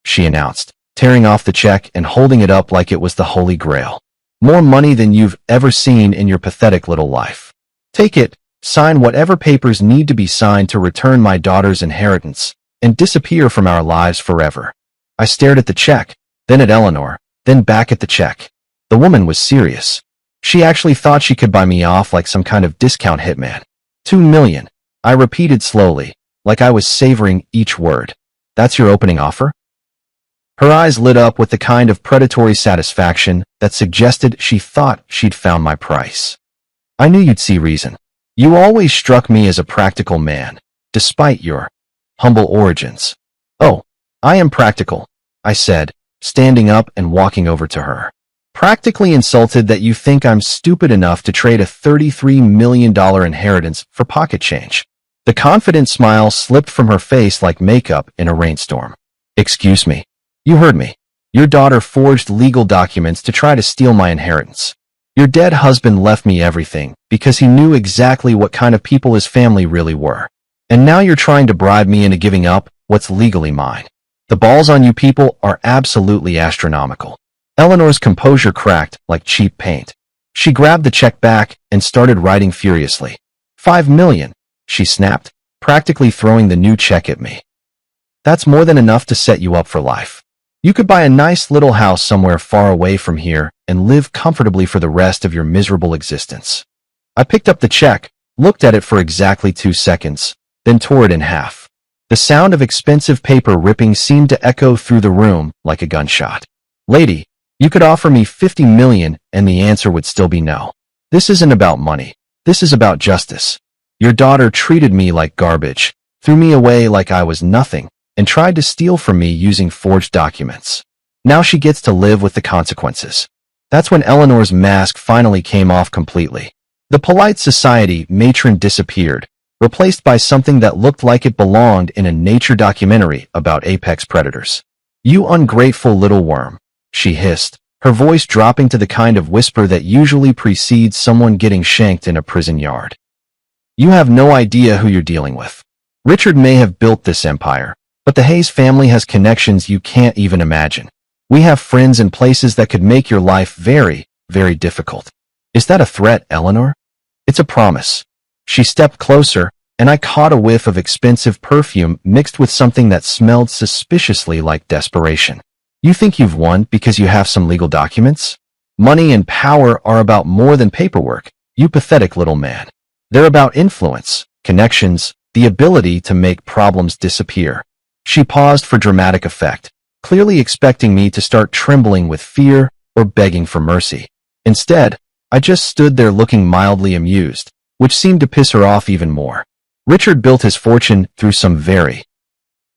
she announced, tearing off the check and holding it up like it was the Holy Grail. "More money than you've ever seen in your pathetic little life. Take it, sign whatever papers need to be signed to return my daughter's inheritance, and disappear from our lives forever." I stared at the check, then at Eleanor, then back at the check. The woman was serious. She actually thought she could buy me off like some kind of discount hitman. $2 million, I repeated slowly, like I was savoring each word. "That's your opening offer?" Her eyes lit up with the kind of predatory satisfaction that suggested she thought she'd found my price. "I knew you'd see reason. You always struck me as a practical man, despite your humble origins." "Oh, I am practical," I said, standing up and walking over to her. "Practically insulted that you think I'm stupid enough to trade a $33 million inheritance for pocket change." The confident smile slipped from her face like makeup in a rainstorm. "Excuse me. You heard me. Your daughter forged legal documents to try to steal my inheritance. Your dead husband left me everything because he knew exactly what kind of people his family really were. And now you're trying to bribe me into giving up what's legally mine. The balls on you people are absolutely astronomical." Eleanor's composure cracked like cheap paint. She grabbed the check back and started writing furiously. $5 million, she snapped, practically throwing the new check at me. "That's more than enough to set you up for life. You could buy a nice little house somewhere far away from here and live comfortably for the rest of your miserable existence." I picked up the check, looked at it for exactly 2 seconds, then tore it in half. The sound of expensive paper ripping seemed to echo through the room like a gunshot. "Lady, you could offer me $50 million and the answer would still be no. This isn't about money. This is about justice. Your daughter treated me like garbage, threw me away like I was nothing, and tried to steal from me using forged documents. Now she gets to live with the consequences." That's when Eleanor's mask finally came off completely. The polite society matron disappeared, replaced by something that looked like it belonged in a nature documentary about apex predators. "You ungrateful little worm," she hissed, her voice dropping to the kind of whisper that usually precedes someone getting shanked in a prison yard. "You have no idea who you're dealing with. Richard may have built this empire, but the Hayes family has connections you can't even imagine. We have friends in places that could make your life very, very difficult." "Is that a threat, Eleanor?" "It's a promise." She stepped closer, and I caught a whiff of expensive perfume mixed with something that smelled suspiciously like desperation. "You think you've won because you have some legal documents? Money and power are about more than paperwork, you pathetic little man. They're about influence, connections, the ability to make problems disappear." She paused for dramatic effect, clearly expecting me to start trembling with fear or begging for mercy. Instead, I just stood there looking mildly amused, which seemed to piss her off even more. "Richard built his fortune through some very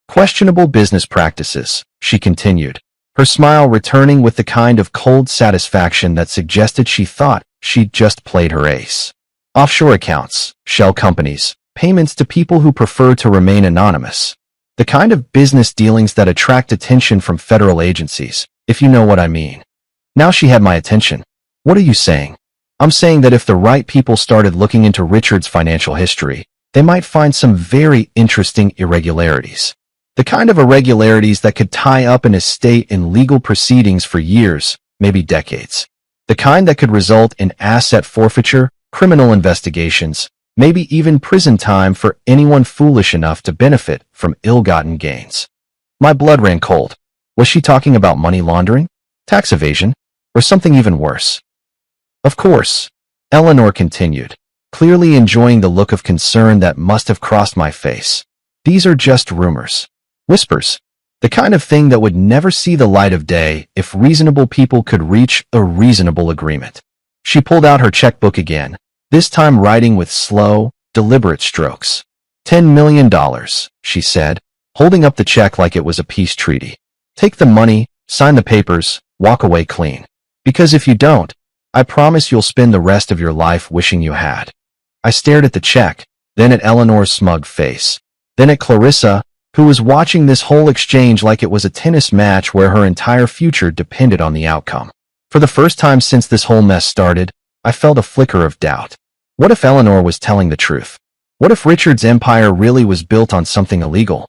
questionable business practices," she continued, her smile returning with the kind of cold satisfaction that suggested she thought she'd just played her ace. "Offshore accounts, shell companies, payments to people who prefer to remain anonymous. The kind of business dealings that attract attention from federal agencies, if you know what I mean." Now she had my attention. "What are you saying?" "I'm saying that if the right people started looking into Richard's financial history, they might find some very interesting irregularities. The kind of irregularities that could tie up an estate in legal proceedings for years, maybe decades. The kind that could result in asset forfeiture, criminal investigations, maybe even prison time for anyone foolish enough to benefit from ill-gotten gains. My blood ran cold. Was she talking about money laundering, tax evasion, or something even worse? Of course, Eleanor continued, clearly enjoying the look of concern that must have crossed my face. These are just rumors. Whispers. The kind of thing that would never see the light of day if reasonable people could reach a reasonable agreement. She pulled out her checkbook again, this time writing with slow, deliberate strokes. $10 million, she said, holding up the check like it was a peace treaty. Take the money, sign the papers, walk away clean. Because if you don't, I promise you'll spend the rest of your life wishing you had. I stared at the check, then at Eleanor's smug face, then at Clarissa, who was watching this whole exchange like it was a tennis match where her entire future depended on the outcome. For the first time since this whole mess started, I felt a flicker of doubt. What if Eleanor was telling the truth? What if Richard's empire really was built on something illegal?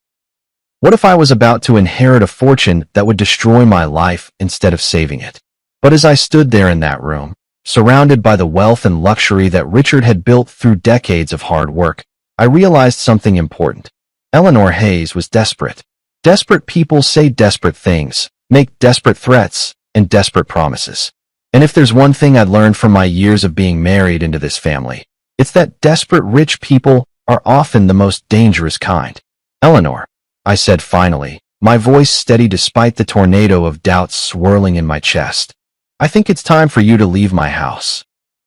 What if I was about to inherit a fortune that would destroy my life instead of saving it? But as I stood there in that room, surrounded by the wealth and luxury that Richard had built through decades of hard work, I realized something important. Eleanor Hayes was desperate. Desperate people say desperate things, make desperate threats, and desperate promises. And if there's one thing I'd learned from my years of being married into this family, it's that desperate rich people are often the most dangerous kind. Eleanor, I said finally, my voice steady despite the tornado of doubts swirling in my chest. I think it's time for you to leave my house.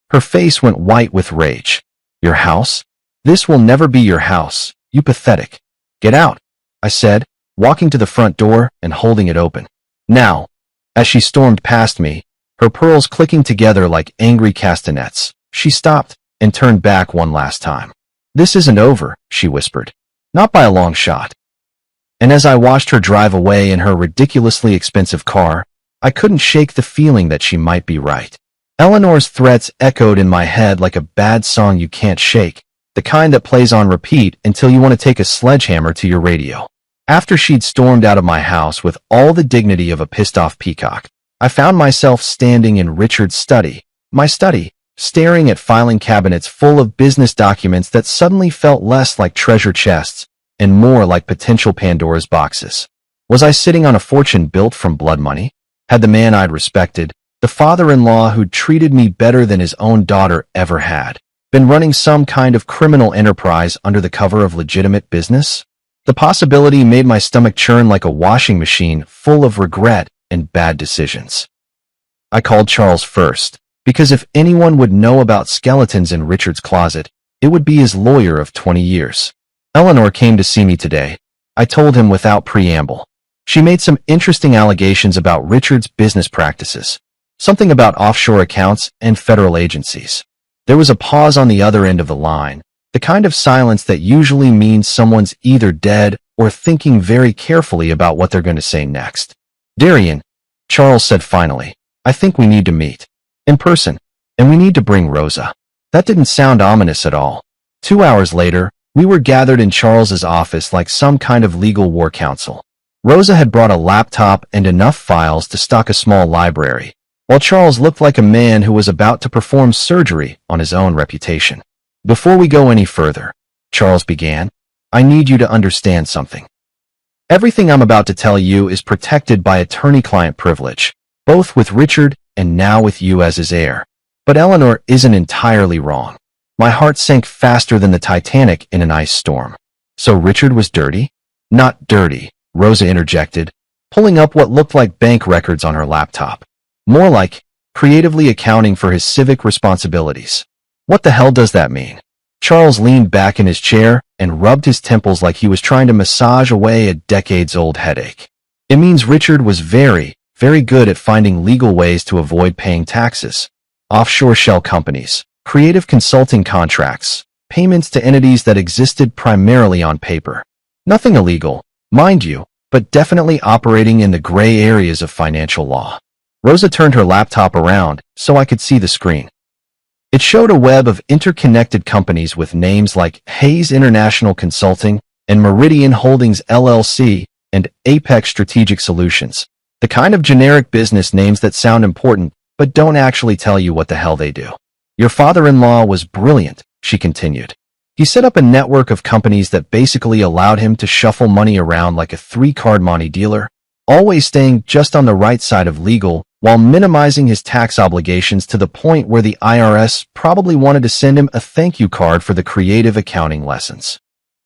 Her face went white with rage. Your house? This will never be your house, you pathetic. Get out, I said, walking to the front door and holding it open. Now, as she stormed past me, her pearls clicking together like angry castanets, she stopped and turned back one last time. This isn't over, she whispered. Not by a long shot. And as I watched her drive away in her ridiculously expensive car, I couldn't shake the feeling that she might be right. Eleanor's threats echoed in my head like a bad song you can't shake, the kind that plays on repeat until you want to take a sledgehammer to your radio. After she'd stormed out of my house with all the dignity of a pissed-off peacock, I found myself standing in Richard's study, my study, staring at filing cabinets full of business documents that suddenly felt less like treasure chests and more like potential Pandora's boxes. Was I sitting on a fortune built from blood money? Had the man I'd respected, the father-in-law who'd treated me better than his own daughter ever had, been running some kind of criminal enterprise under the cover of legitimate business? The possibility made my stomach churn like a washing machine full of regret and bad decisions. I called Charles first, because if anyone would know about skeletons in Richard's closet, it would be his lawyer of 20 years. Eleanor came to see me today, I told him without preamble. She made some interesting allegations about Richard's business practices, something about offshore accounts and federal agencies. There was a pause on the other end of the line, the kind of silence that usually means someone's either dead or thinking very carefully about what they're going to say next. Darian, Charles said finally, I think we need to meet. In person. And we need to bring Rosa. That didn't sound ominous at all. 2 hours later, we were gathered in Charles's office like some kind of legal war council. Rosa had brought a laptop and enough files to stock a small library, while Charles looked like a man who was about to perform surgery on his own reputation. Before we go any further, Charles began, I need you to understand something. Everything I'm about to tell you is protected by attorney-client privilege, both with Richard and now with you as his heir. But Eleanor isn't entirely wrong. My heart sank faster than the Titanic in an ice storm. So Richard was dirty? Not dirty, Rosa interjected, pulling up what looked like bank records on her laptop. More like creatively accounting for his civic responsibilities. What the hell does that mean? Charles leaned back in his chair and rubbed his temples like he was trying to massage away a decades-old headache. It means Richard was very, very good at finding legal ways to avoid paying taxes. Offshore shell companies, creative consulting contracts, payments to entities that existed primarily on paper. Nothing illegal, mind you, but definitely operating in the gray areas of financial law. Rosa turned her laptop around so I could see the screen. It showed a web of interconnected companies with names like Hayes International Consulting and Meridian Holdings LLC and Apex Strategic Solutions. The kind of generic business names that sound important but don't actually tell you what the hell they do. Your father-in-law was brilliant, she continued. He set up a network of companies that basically allowed him to shuffle money around like a three-card money dealer, always staying just on the right side of legal while minimizing his tax obligations to the point where the IRS probably wanted to send him a thank you card for the creative accounting lessons.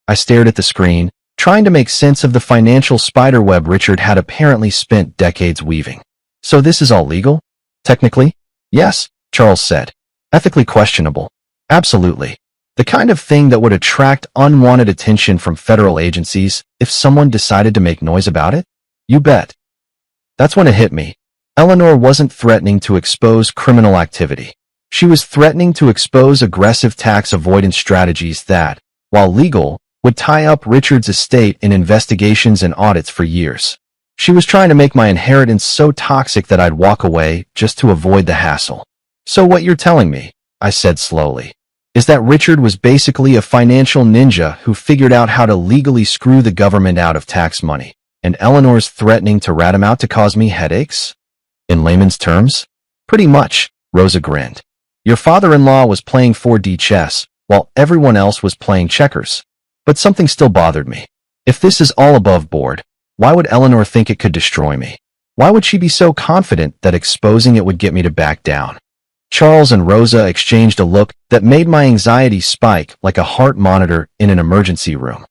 I stared at the screen, trying to make sense of the financial spiderweb Richard had apparently spent decades weaving. So this is all legal? Technically? Yes, Charles said. Ethically questionable? Absolutely. The kind of thing that would attract unwanted attention from federal agencies if someone decided to make noise about it? You bet. That's when it hit me. Eleanor wasn't threatening to expose criminal activity. She was threatening to expose aggressive tax avoidance strategies that, while legal, would tie up Richard's estate in investigations and audits for years. She was trying to make my inheritance so toxic that I'd walk away just to avoid the hassle. So what you're telling me, I said slowly, is that Richard was basically a financial ninja who figured out how to legally screw the government out of tax money, and Eleanor's threatening to rat him out to cause me headaches? In layman's terms? Pretty much, Rosa grinned. Your father-in-law was playing 4D chess, while everyone else was playing checkers. But something still bothered me. If this is all above board, why would Eleanor think it could destroy me? Why would she be so confident that exposing it would get me to back down? Charles and Rosa exchanged a look that made my anxiety spike like a heart monitor in an emergency room.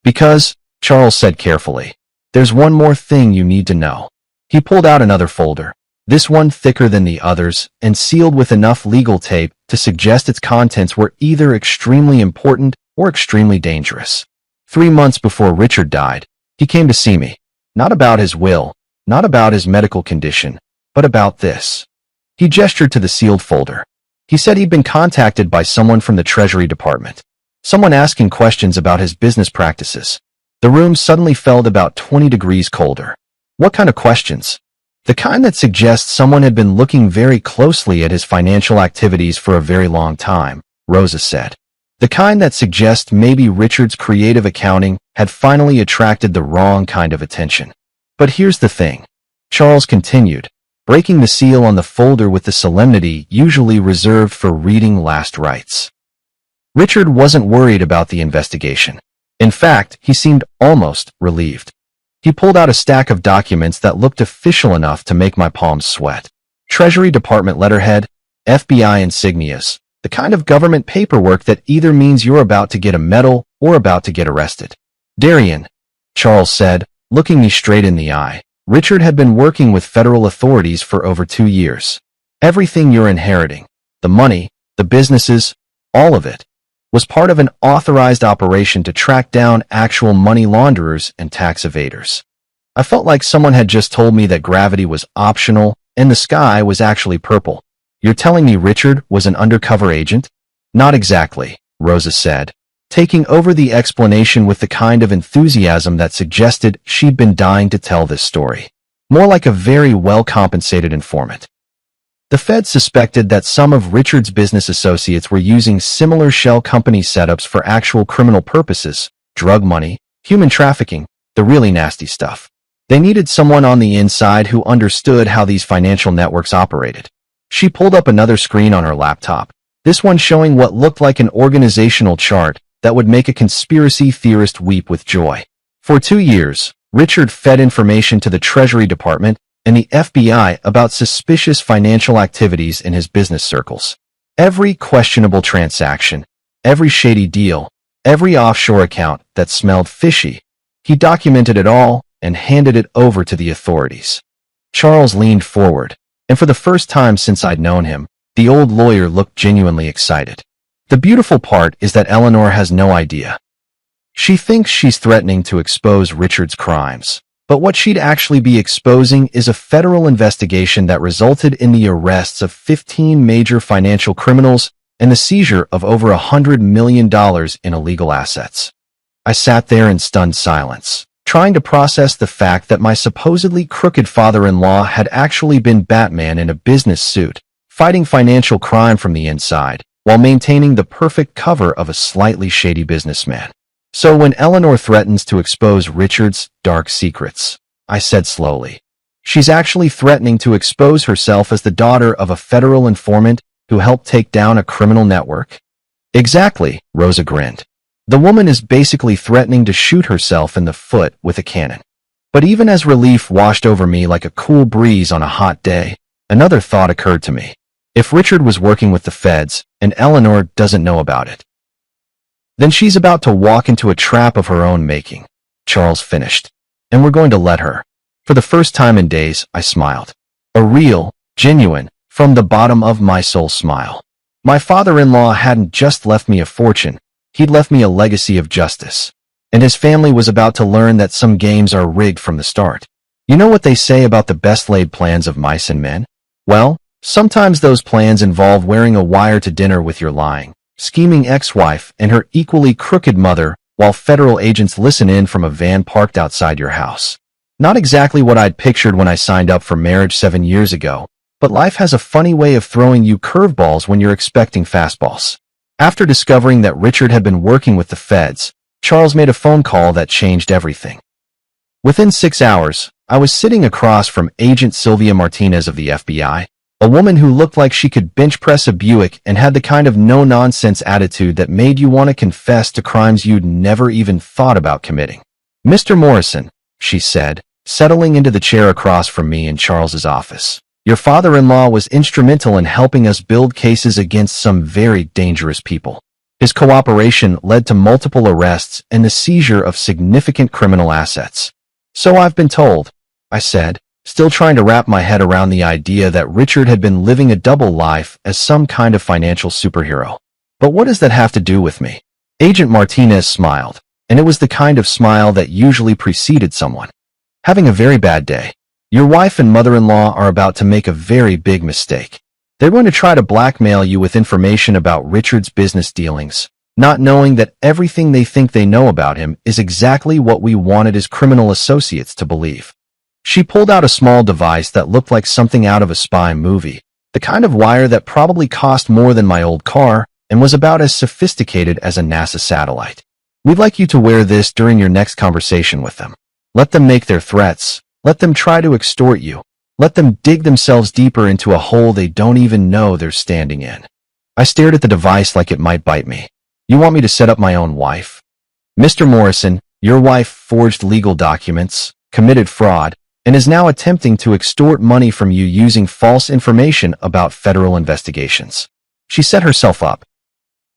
Because, Charles said carefully, there's one more thing you need to know. He pulled out another folder, this one thicker than the others and sealed with enough legal tape to suggest its contents were either extremely important or extremely dangerous. 3 months before Richard died, he came to see me. Not about his will, not about his medical condition, but about this. He gestured to the sealed folder. He said he'd been contacted by someone from the Treasury Department. Someone asking questions about his business practices. The room suddenly felt about 20 degrees colder. What kind of questions? The kind that suggests someone had been looking very closely at his financial activities for a very long time, Rosa said. The kind that suggests maybe Richard's creative accounting had finally attracted the wrong kind of attention. But here's the thing, Charles continued, breaking the seal on the folder with the solemnity usually reserved for reading last rites. Richard wasn't worried about the investigation. In fact, he seemed almost relieved. He pulled out a stack of documents that looked official enough to make my palms sweat. Treasury Department letterhead, FBI insignias, the kind of government paperwork that either means you're about to get a medal or about to get arrested. Darian, Charles said, looking me straight in the eye. Richard had been working with federal authorities for over 2 years. Everything you're inheriting, the money, the businesses, all of it, was part of an authorized operation to track down actual money launderers and tax evaders. I felt like someone had just told me that gravity was optional and the sky was actually purple. You're telling me Richard was an undercover agent? Not exactly, Rosa said, taking over the explanation with the kind of enthusiasm that suggested she'd been dying to tell this story. More like a very well-compensated informant. The Fed suspected that some of Richard's business associates were using similar shell company setups for actual criminal purposes, drug money, human trafficking, the really nasty stuff. They needed someone on the inside who understood how these financial networks operated. She pulled up another screen on her laptop, this one showing what looked like an organizational chart that would make a conspiracy theorist weep with joy. For 2 years, Richard fed information to the Treasury Department and the FBI about suspicious financial activities in his business circles. Every questionable transaction, every shady deal, every offshore account that smelled fishy, he documented it all and handed it over to the authorities. Charles leaned forward, and for the first time since I'd known him, the old lawyer looked genuinely excited. The beautiful part is that Eleanor has no idea. She thinks she's threatening to expose Richard's crimes, but what she'd actually be exposing is a federal investigation that resulted in the arrests of 15 major financial criminals and the seizure of over $100 million in illegal assets. I sat there in stunned silence, trying to process the fact that my supposedly crooked father-in-law had actually been Batman in a business suit, fighting financial crime from the inside, while maintaining the perfect cover of a slightly shady businessman. So when Eleanor threatens to expose Richard's dark secrets, I said slowly, she's actually threatening to expose herself as the daughter of a federal informant who helped take down a criminal network? Exactly, Rosa grinned. The woman is basically threatening to shoot herself in the foot with a cannon. But even as relief washed over me like a cool breeze on a hot day, another thought occurred to me. If Richard was working with the feds, and Eleanor doesn't know about it, then she's about to walk into a trap of her own making. Charles finished. And we're going to let her. For the first time in days, I smiled. A real, genuine, from the bottom of my soul smile. My father-in-law hadn't just left me a fortune, he'd left me a legacy of justice. And his family was about to learn that some games are rigged from the start. You know what they say about the best-laid plans of mice and men? Well, sometimes those plans involve wearing a wire to dinner with your lying, scheming ex-wife and her equally crooked mother while federal agents listen in from a van parked outside your house. Not exactly what I'd pictured when I signed up for marriage 7 years ago, but life has a funny way of throwing you curveballs when you're expecting fastballs. After discovering that Richard had been working with the feds, Charles made a phone call that changed everything. Within 6 hours, I was sitting across from Agent Sylvia Martinez of the FBI, a woman who looked like she could bench press a Buick and had the kind of no-nonsense attitude that made you want to confess to crimes you'd never even thought about committing. Mr. Morrison, she said, settling into the chair across from me in Charles's office. Your father-in-law was instrumental in helping us build cases against some very dangerous people. His cooperation led to multiple arrests and the seizure of significant criminal assets. So I've been told, I said, still trying to wrap my head around the idea that Richard had been living a double life as some kind of financial superhero. But what does that have to do with me? Agent Martinez smiled, and it was the kind of smile that usually preceded someone having a very bad day. Your wife and mother-in-law are about to make a very big mistake. They're going to try to blackmail you with information about Richard's business dealings, not knowing that everything they think they know about him is exactly what we wanted his criminal associates to believe. She pulled out a small device that looked like something out of a spy movie, the kind of wire that probably cost more than my old car and was about as sophisticated as a NASA satellite. We'd like you to wear this during your next conversation with them. Let them make their threats. Let them try to extort you. Let them dig themselves deeper into a hole they don't even know they're standing in. I stared at the device like it might bite me. You want me to set up my own wife? Mr. Morrison, your wife forged legal documents, committed fraud, and is now attempting to extort money from you using false information about federal investigations. She set herself up.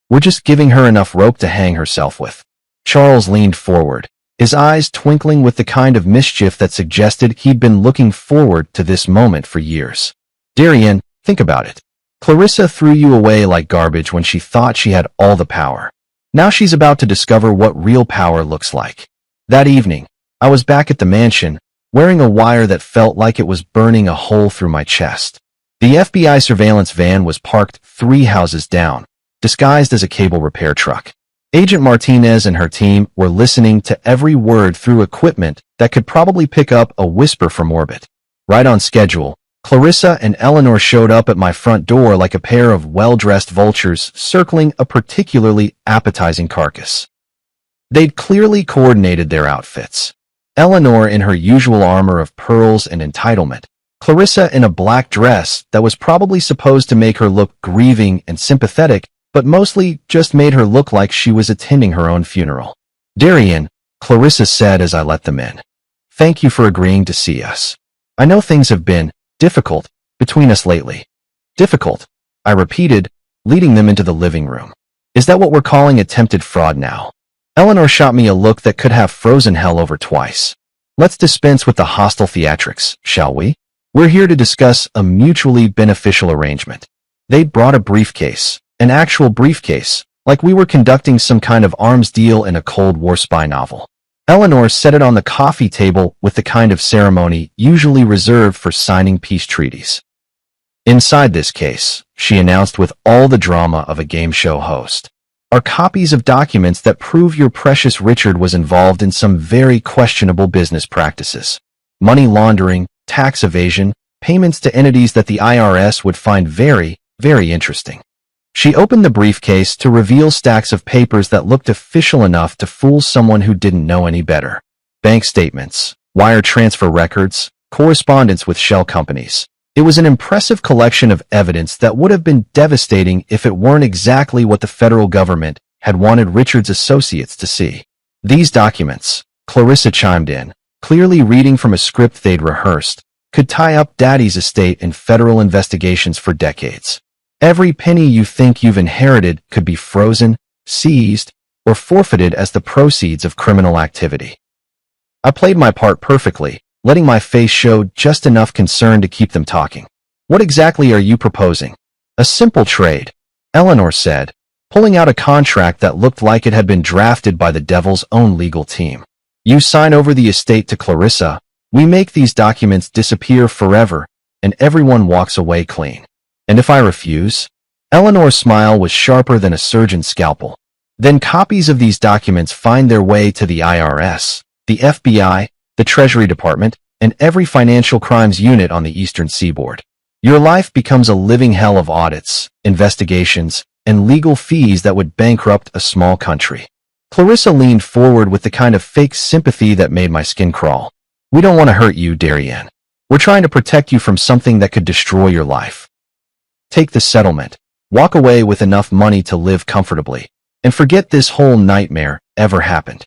We're just giving her enough rope to hang herself with. Charles leaned forward, his eyes twinkling with the kind of mischief that suggested he'd been looking forward to this moment for years. Darian, think about it. Clarissa threw you away like garbage when she thought she had all the power. Now she's about to discover what real power looks like. That evening, I was back at the mansion, wearing a wire that felt like it was burning a hole through my chest. The FBI surveillance van was parked 3 houses down, disguised as a cable repair truck. Agent Martinez and her team were listening to every word through equipment that could probably pick up a whisper from orbit. Right on schedule, Clarissa and Eleanor showed up at my front door like a pair of well-dressed vultures circling a particularly appetizing carcass. They'd clearly coordinated their outfits. Eleanor in her usual armor of pearls and entitlement, Clarissa in a black dress that was probably supposed to make her look grieving and sympathetic, but mostly just made her look like she was attending her own funeral. Darian, Clarissa said as I let them in. Thank you for agreeing to see us. I know things have been difficult between us lately. Difficult, I repeated, leading them into the living room. Is that what we're calling attempted fraud now? Eleanor shot me a look that could have frozen hell over twice. Let's dispense with the hostile theatrics, shall we? We're here to discuss a mutually beneficial arrangement. They'd brought a briefcase. An actual briefcase, like we were conducting some kind of arms deal in a Cold War spy novel. Eleanor set it on the coffee table with the kind of ceremony usually reserved for signing peace treaties. Inside this case, she announced with all the drama of a game show host, are copies of documents that prove your precious Richard was involved in some very questionable business practices. Money laundering, tax evasion, payments to entities that the IRS would find very, very interesting. She opened the briefcase to reveal stacks of papers that looked official enough to fool someone who didn't know any better. Bank statements, wire transfer records, correspondence with shell companies. It was an impressive collection of evidence that would have been devastating if it weren't exactly what the federal government had wanted Richard's associates to see. These documents, Clarissa chimed in, clearly reading from a script they'd rehearsed, could tie up Daddy's estate in federal investigations for decades. Every penny you think you've inherited could be frozen, seized, or forfeited as the proceeds of criminal activity. I played my part perfectly, letting my face show just enough concern to keep them talking. What exactly are you proposing? A simple trade, Eleanor said, pulling out a contract that looked like it had been drafted by the devil's own legal team. You sign over the estate to Clarissa, we make these documents disappear forever, and everyone walks away clean. And if I refuse? Eleanor's smile was sharper than a surgeon's scalpel. Then copies of these documents find their way to the IRS, the FBI, the Treasury Department, and every financial crimes unit on the Eastern Seaboard. Your life becomes a living hell of audits, investigations, and legal fees that would bankrupt a small country. Clarissa leaned forward with the kind of fake sympathy that made my skin crawl. We don't want to hurt you, Darien. We're trying to protect you from something that could destroy your life. Take the settlement, walk away with enough money to live comfortably, and forget this whole nightmare ever happened.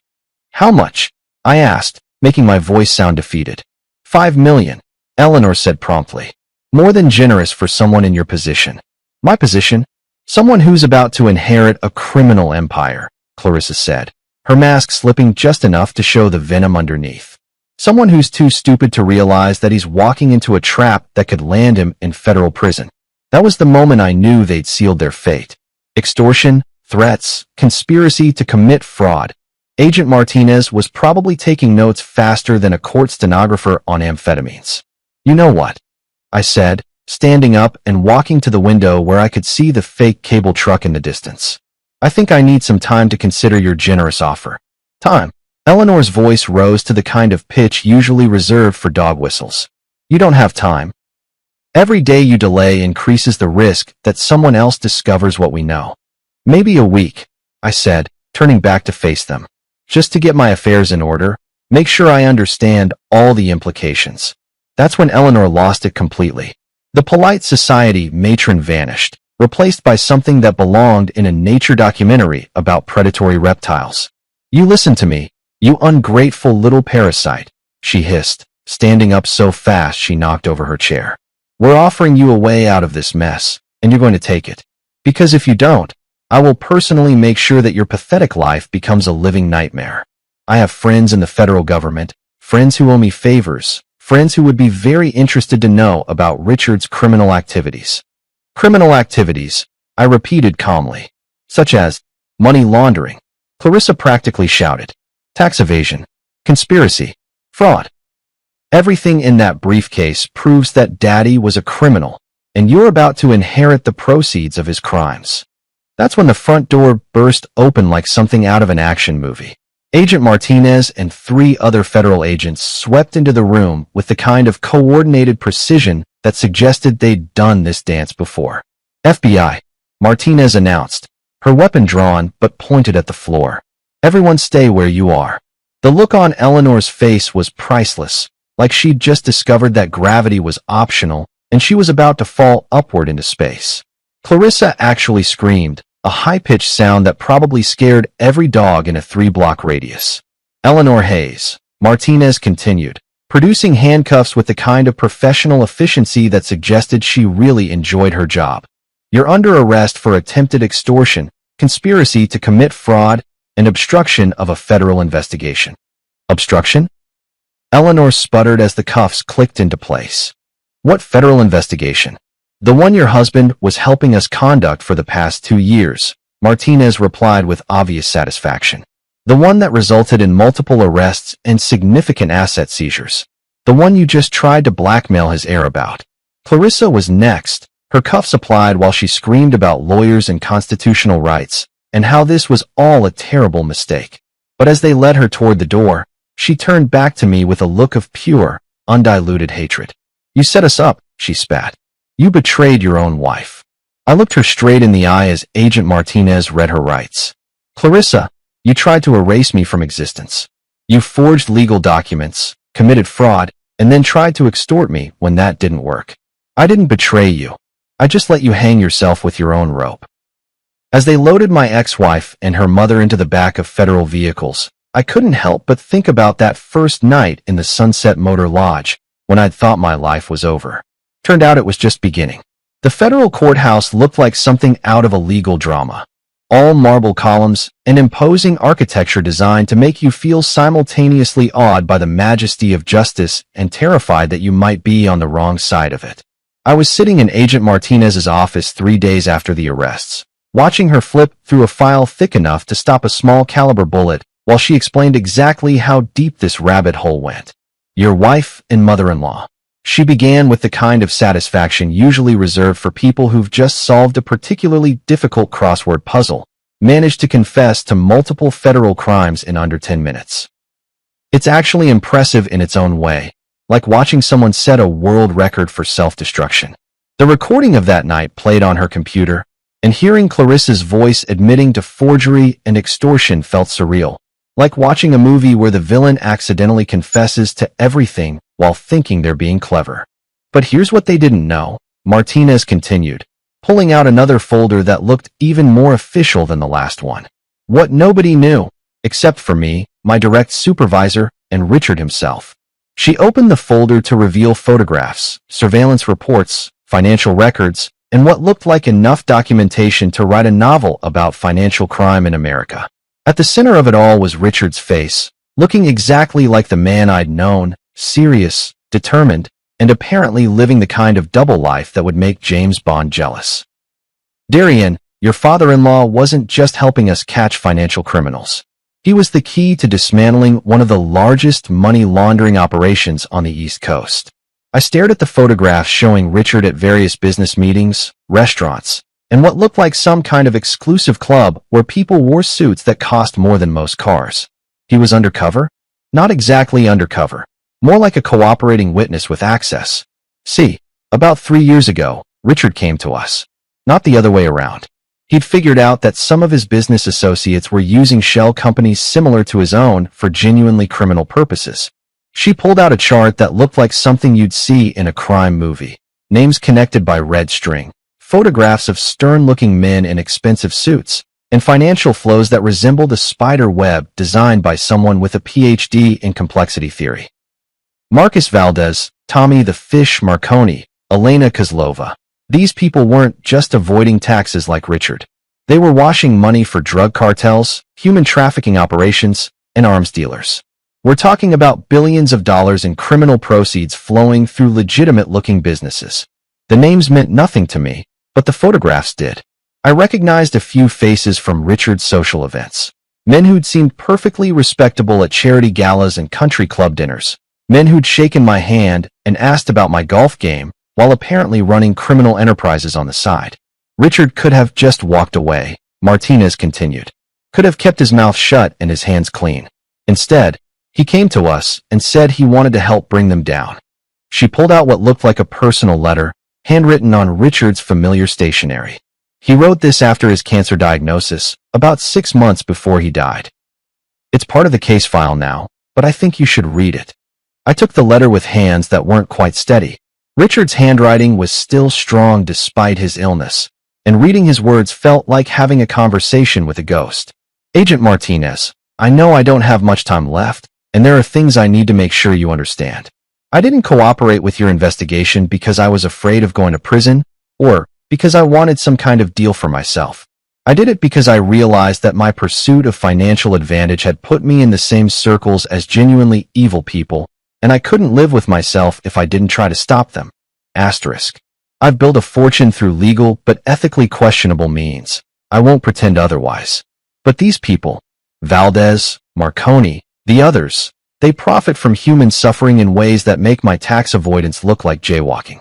How much? I asked, making my voice sound defeated. $5 million, Eleanor said promptly. More than generous for someone in your position. My position? Someone who's about to inherit a criminal empire, Clarissa said, her mask slipping just enough to show the venom underneath. Someone who's too stupid to realize that he's walking into a trap that could land him in federal prison. That was the moment I knew they'd sealed their fate. Extortion, threats, conspiracy to commit fraud. Agent Martinez was probably taking notes faster than a court stenographer on amphetamines. You know what? I said, standing up and walking to the window where I could see the fake cable truck in the distance. I think I need some time to consider your generous offer. Time. Eleanor's voice rose to the kind of pitch usually reserved for dog whistles. You don't have time. Every day you delay increases the risk that someone else discovers what we know. Maybe a week, I said, turning back to face them. Just to get my affairs in order, make sure I understand all the implications. That's when Eleanor lost it completely. The polite society matron vanished, replaced by something that belonged in a nature documentary about predatory reptiles. You listen to me, you ungrateful little parasite, she hissed, standing up so fast she knocked over her chair. We're offering you a way out of this mess, and you're going to take it. Because if you don't, I will personally make sure that your pathetic life becomes a living nightmare. I have friends in the federal government, friends who owe me favors, friends who would be very interested to know about Richard's criminal activities. Criminal activities, I repeated calmly, such as money laundering. Clarissa practically shouted. Tax evasion, conspiracy, fraud. Everything in that briefcase proves that Daddy was a criminal, and you're about to inherit the proceeds of his crimes. That's when the front door burst open like something out of an action movie. Agent Martinez and 3 other federal agents swept into the room with the kind of coordinated precision that suggested they'd done this dance before. FBI, Martinez announced, her weapon drawn but pointed at the floor. Everyone stay where you are. The look on Eleanor's face was priceless, like she'd just discovered that gravity was optional and she was about to fall upward into space. Clarissa actually screamed, a high-pitched sound that probably scared every dog in a 3-block radius. Eleanor Hayes, Martinez continued, producing handcuffs with the kind of professional efficiency that suggested she really enjoyed her job. You're under arrest for attempted extortion, conspiracy to commit fraud, and obstruction of a federal investigation. Obstruction? Eleanor sputtered as the cuffs clicked into place. What federal investigation? The one your husband was helping us conduct for the past 2 years, Martinez replied with obvious satisfaction. The one that resulted in multiple arrests and significant asset seizures. The one you just tried to blackmail his heir about. Clarissa was next, her cuffs applied while she screamed about lawyers and constitutional rights, and how this was all a terrible mistake. But as they led her toward the door, she turned back to me with a look of pure, undiluted hatred. You set us up, she spat. You betrayed your own wife. I looked her straight in the eye as Agent Martinez read her rights. Clarissa, you tried to erase me from existence. You forged legal documents, committed fraud, and then tried to extort me when that didn't work. I didn't betray you. I just let you hang yourself with your own rope. As they loaded my ex-wife and her mother into the back of federal vehicles, I couldn't help but think about that first night in the Sunset Motor Lodge when I'd thought my life was over. Turned out it was just beginning. The federal courthouse looked like something out of a legal drama. All marble columns and imposing architecture designed to make you feel simultaneously awed by the majesty of justice and terrified that you might be on the wrong side of it. I was sitting in Agent Martinez's office 3 days after the arrests, watching her flip through a file thick enough to stop a small caliber bullet while she explained exactly how deep this rabbit hole went. Your wife and mother-in-law. She began with the kind of satisfaction usually reserved for people who've just solved a particularly difficult crossword puzzle, managed to confess to multiple federal crimes in under 10 minutes. It's actually impressive in its own way, like watching someone set a world record for self-destruction. The recording of that night played on her computer, and hearing Clarissa's voice admitting to forgery and extortion felt surreal, like watching a movie where the villain accidentally confesses to everything while thinking they're being clever. But here's what they didn't know, Martinez continued, pulling out another folder that looked even more official than the last one. What nobody knew, except for me, my direct supervisor, and Richard himself. She opened the folder to reveal photographs, surveillance reports, financial records, and what looked like enough documentation to write a novel about financial crime in America. At the center of it all was Richard's face, looking exactly like the man I'd known, serious, determined, and apparently living the kind of double life that would make James Bond jealous. Darian, your father-in-law wasn't just helping us catch financial criminals. He was the key to dismantling one of the largest money laundering operations on the East Coast. I stared at the photographs showing Richard at various business meetings, restaurants, and what looked like some kind of exclusive club where people wore suits that cost more than most cars. He was undercover? Not exactly undercover. More like a cooperating witness with access. See, about 3 years ago, Richard came to us. Not the other way around. He'd figured out that some of his business associates were using shell companies similar to his own for genuinely criminal purposes. She pulled out a chart that looked like something you'd see in a crime movie. Names connected by red string, photographs of stern-looking men in expensive suits, and financial flows that resembled a spider web designed by someone with a PhD in complexity theory. Marcus Valdez, Tommy the Fish Marconi, Elena Kozlova. These people weren't just avoiding taxes like Richard. They were washing money for drug cartels, human trafficking operations, and arms dealers. We're talking about billions of dollars in criminal proceeds flowing through legitimate-looking businesses. The names meant nothing to me, but the photographs did. I recognized a few faces from Richard's social events. Men who'd seemed perfectly respectable at charity galas and country club dinners. Men who'd shaken my hand and asked about my golf game while apparently running criminal enterprises on the side. Richard could have just walked away, Martinez continued. Could have kept his mouth shut and his hands clean. Instead, he came to us and said he wanted to help bring them down. She pulled out what looked like a personal letter, handwritten on Richard's familiar stationery. He wrote this after his cancer diagnosis, about 6 months before he died. It's part of the case file now, but I think you should read it. I took the letter with hands that weren't quite steady. Richard's handwriting was still strong despite his illness, and reading his words felt like having a conversation with a ghost. Agent Martinez, I know I don't have much time left, and there are things I need to make sure you understand. I didn't cooperate with your investigation because I was afraid of going to prison, or because I wanted some kind of deal for myself. I did it because I realized that my pursuit of financial advantage had put me in the same circles as genuinely evil people, and I couldn't live with myself if I didn't try to stop them. Asterisk. I've built a fortune through legal but ethically questionable means. I won't pretend otherwise. But these people, Valdez, Marconi, the others, they profit from human suffering in ways that make my tax avoidance look like jaywalking.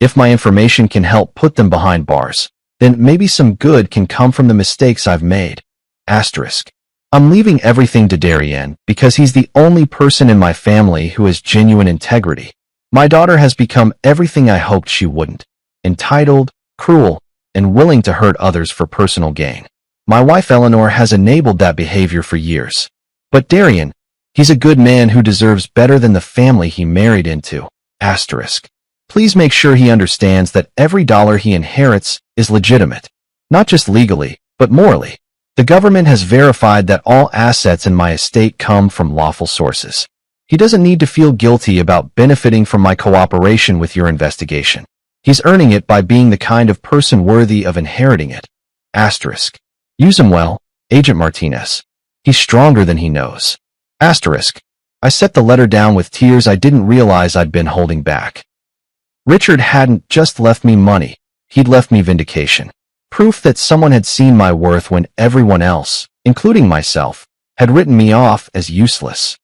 If my information can help put them behind bars, then maybe some good can come from the mistakes I've made. Asterisk. I'm leaving everything to Darian because he's the only person in my family who has genuine integrity. My daughter has become everything I hoped she wouldn't. Entitled, cruel, and willing to hurt others for personal gain. My wife Eleanor has enabled that behavior for years. But Darian, he's a good man who deserves better than the family he married into. Asterisk. Please make sure he understands that every dollar he inherits is legitimate. Not just legally, but morally. The government has verified that all assets in my estate come from lawful sources. He doesn't need to feel guilty about benefiting from my cooperation with your investigation. He's earning it by being the kind of person worthy of inheriting it. Asterisk. Use him well, Agent Martinez. He's stronger than he knows. Asterisk. I set the letter down with tears I didn't realize I'd been holding back. Richard hadn't just left me money, he'd left me vindication. Proof that someone had seen my worth when everyone else, including myself, had written me off as useless.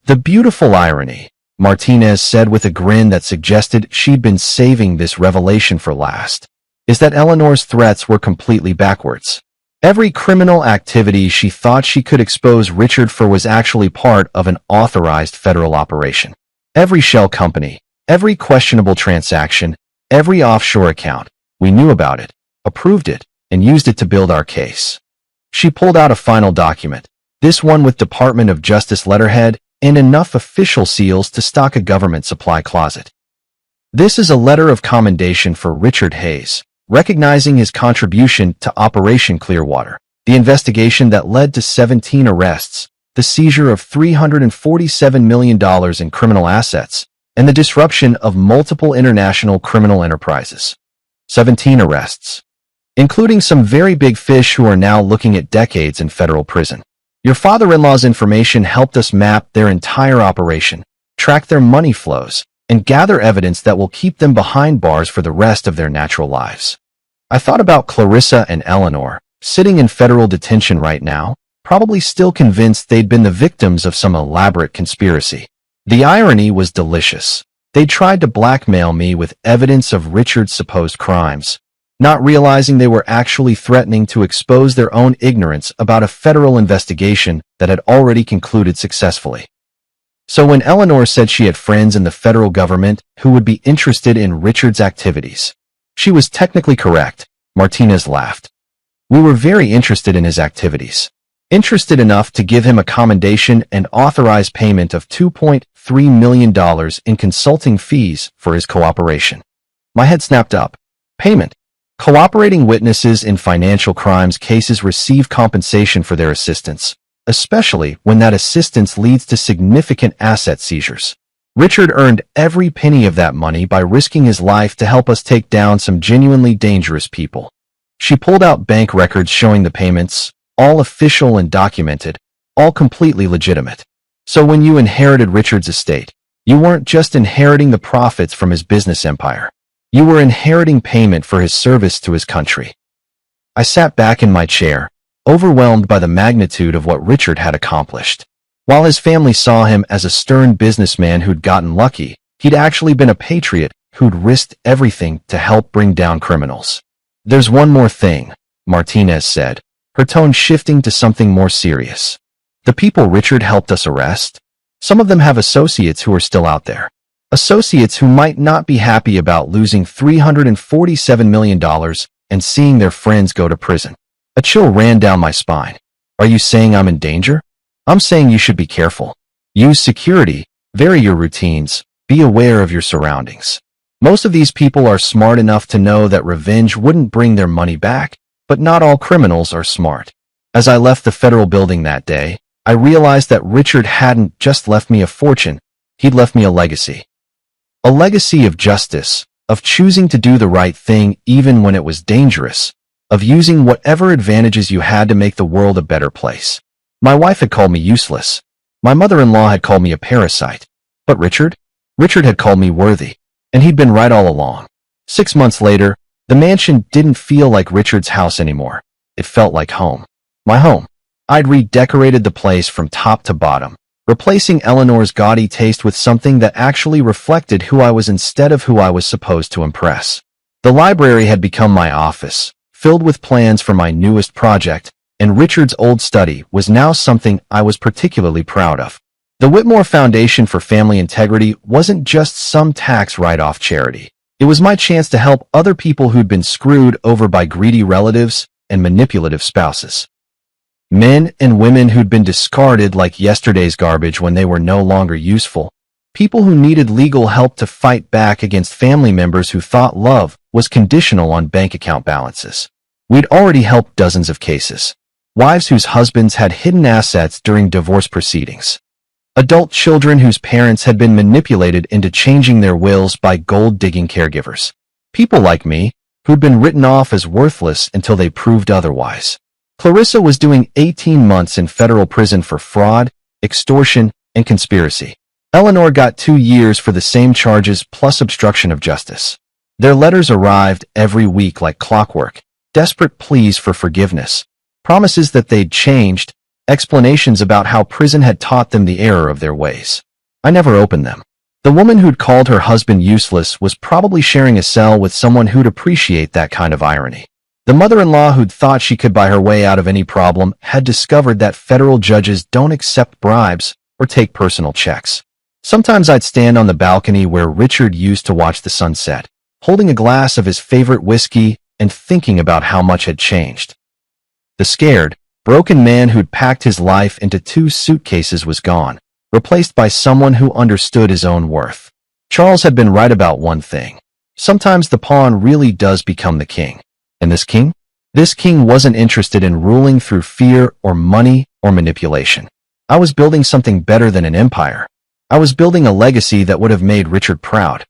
The beautiful irony, Martinez said with a grin that suggested she'd been saving this revelation for last, is that Eleanor's threats were completely backwards. Every criminal activity she thought she could expose Richard for was actually part of an authorized federal operation. Every shell company, every questionable transaction, every offshore account, we knew about it, approved it, and used it to build our case. She pulled out a final document, this one with Department of Justice letterhead and enough official seals to stock a government supply closet. This is a letter of commendation for Richard Hayes, recognizing his contribution to Operation Clearwater, the investigation that led to 17 arrests, the seizure of $347 million in criminal assets, and the disruption of multiple international criminal enterprises. 17 arrests, including some very big fish who are now looking at decades in federal prison. Your father-in-law's information helped us map their entire operation, track their money flows, and gather evidence that will keep them behind bars for the rest of their natural lives. I thought about Clarissa and Eleanor, sitting in federal detention right now, probably still convinced they'd been the victims of some elaborate conspiracy. The irony was delicious. They tried to blackmail me with evidence of Richard's supposed crimes, not realizing they were actually threatening to expose their own ignorance about a federal investigation that had already concluded successfully. So when Eleanor said she had friends in the federal government who would be interested in Richard's activities, she was technically correct. Martinez laughed. We were very interested in his activities. Interested enough to give him a commendation and authorize payment of $2.3 million in consulting fees for his cooperation. My head snapped up. Payment. Cooperating witnesses in financial crimes cases receive compensation for their assistance, especially when that assistance leads to significant asset seizures. Richard earned every penny of that money by risking his life to help us take down some genuinely dangerous people. She pulled out bank records showing the payments, all official and documented, all completely legitimate. So when you inherited Richard's estate, you weren't just inheriting the profits from his business empire. You were inheriting payment for his service to his country. I sat back in my chair, overwhelmed by the magnitude of what Richard had accomplished. While his family saw him as a stern businessman who'd gotten lucky, he'd actually been a patriot who'd risked everything to help bring down criminals. There's one more thing, Martinez said, her tone shifting to something more serious. The people Richard helped us arrest? Some of them have associates who are still out there. Associates who might not be happy about losing $347 million and seeing their friends go to prison. A chill ran down my spine. Are you saying I'm in danger? I'm saying you should be careful. Use security, vary your routines, be aware of your surroundings. Most of these people are smart enough to know that revenge wouldn't bring their money back, but not all criminals are smart. As I left the federal building that day, I realized that Richard hadn't just left me a fortune, he'd left me a legacy. A legacy of justice, of choosing to do the right thing even when it was dangerous, of using whatever advantages you had to make the world a better place. My wife had called me useless. My mother-in-law had called me a parasite. But Richard? Richard had called me worthy. And he'd been right all along. 6 months later, the mansion didn't feel like Richard's house anymore. It felt like home. My home. I'd redecorated the place from top to bottom, replacing Eleanor's gaudy taste with something that actually reflected who I was instead of who I was supposed to impress. The library had become my office, filled with plans for my newest project, and Richard's old study was now something I was particularly proud of. The Whitmore Foundation for Family Integrity wasn't just some tax write-off charity. It was my chance to help other people who'd been screwed over by greedy relatives and manipulative spouses. Men and women who'd been discarded like yesterday's garbage when they were no longer useful. People who needed legal help to fight back against family members who thought love was conditional on bank account balances. We'd already helped dozens of cases. Wives whose husbands had hidden assets during divorce proceedings. Adult children whose parents had been manipulated into changing their wills by gold-digging caregivers. People like me, who'd been written off as worthless until they proved otherwise. Clarissa was doing 18 months in federal prison for fraud, extortion, and conspiracy. Eleanor got 2 years for the same charges plus obstruction of justice. Their letters arrived every week like clockwork, desperate pleas for forgiveness, promises that they'd changed, explanations about how prison had taught them the error of their ways. I never opened them. The woman who'd called her husband useless was probably sharing a cell with someone who'd appreciate that kind of irony. The mother-in-law who'd thought she could buy her way out of any problem had discovered that federal judges don't accept bribes or take personal checks. Sometimes I'd stand on the balcony where Richard used to watch the sunset, holding a glass of his favorite whiskey and thinking about how much had changed. The scared, broken man who'd packed his life into 2 suitcases was gone, replaced by someone who understood his own worth. Charles had been right about one thing. Sometimes the pawn really does become the king. And this king? This king wasn't interested in ruling through fear or money or manipulation. I was building something better than an empire. I was building a legacy that would have made Richard proud.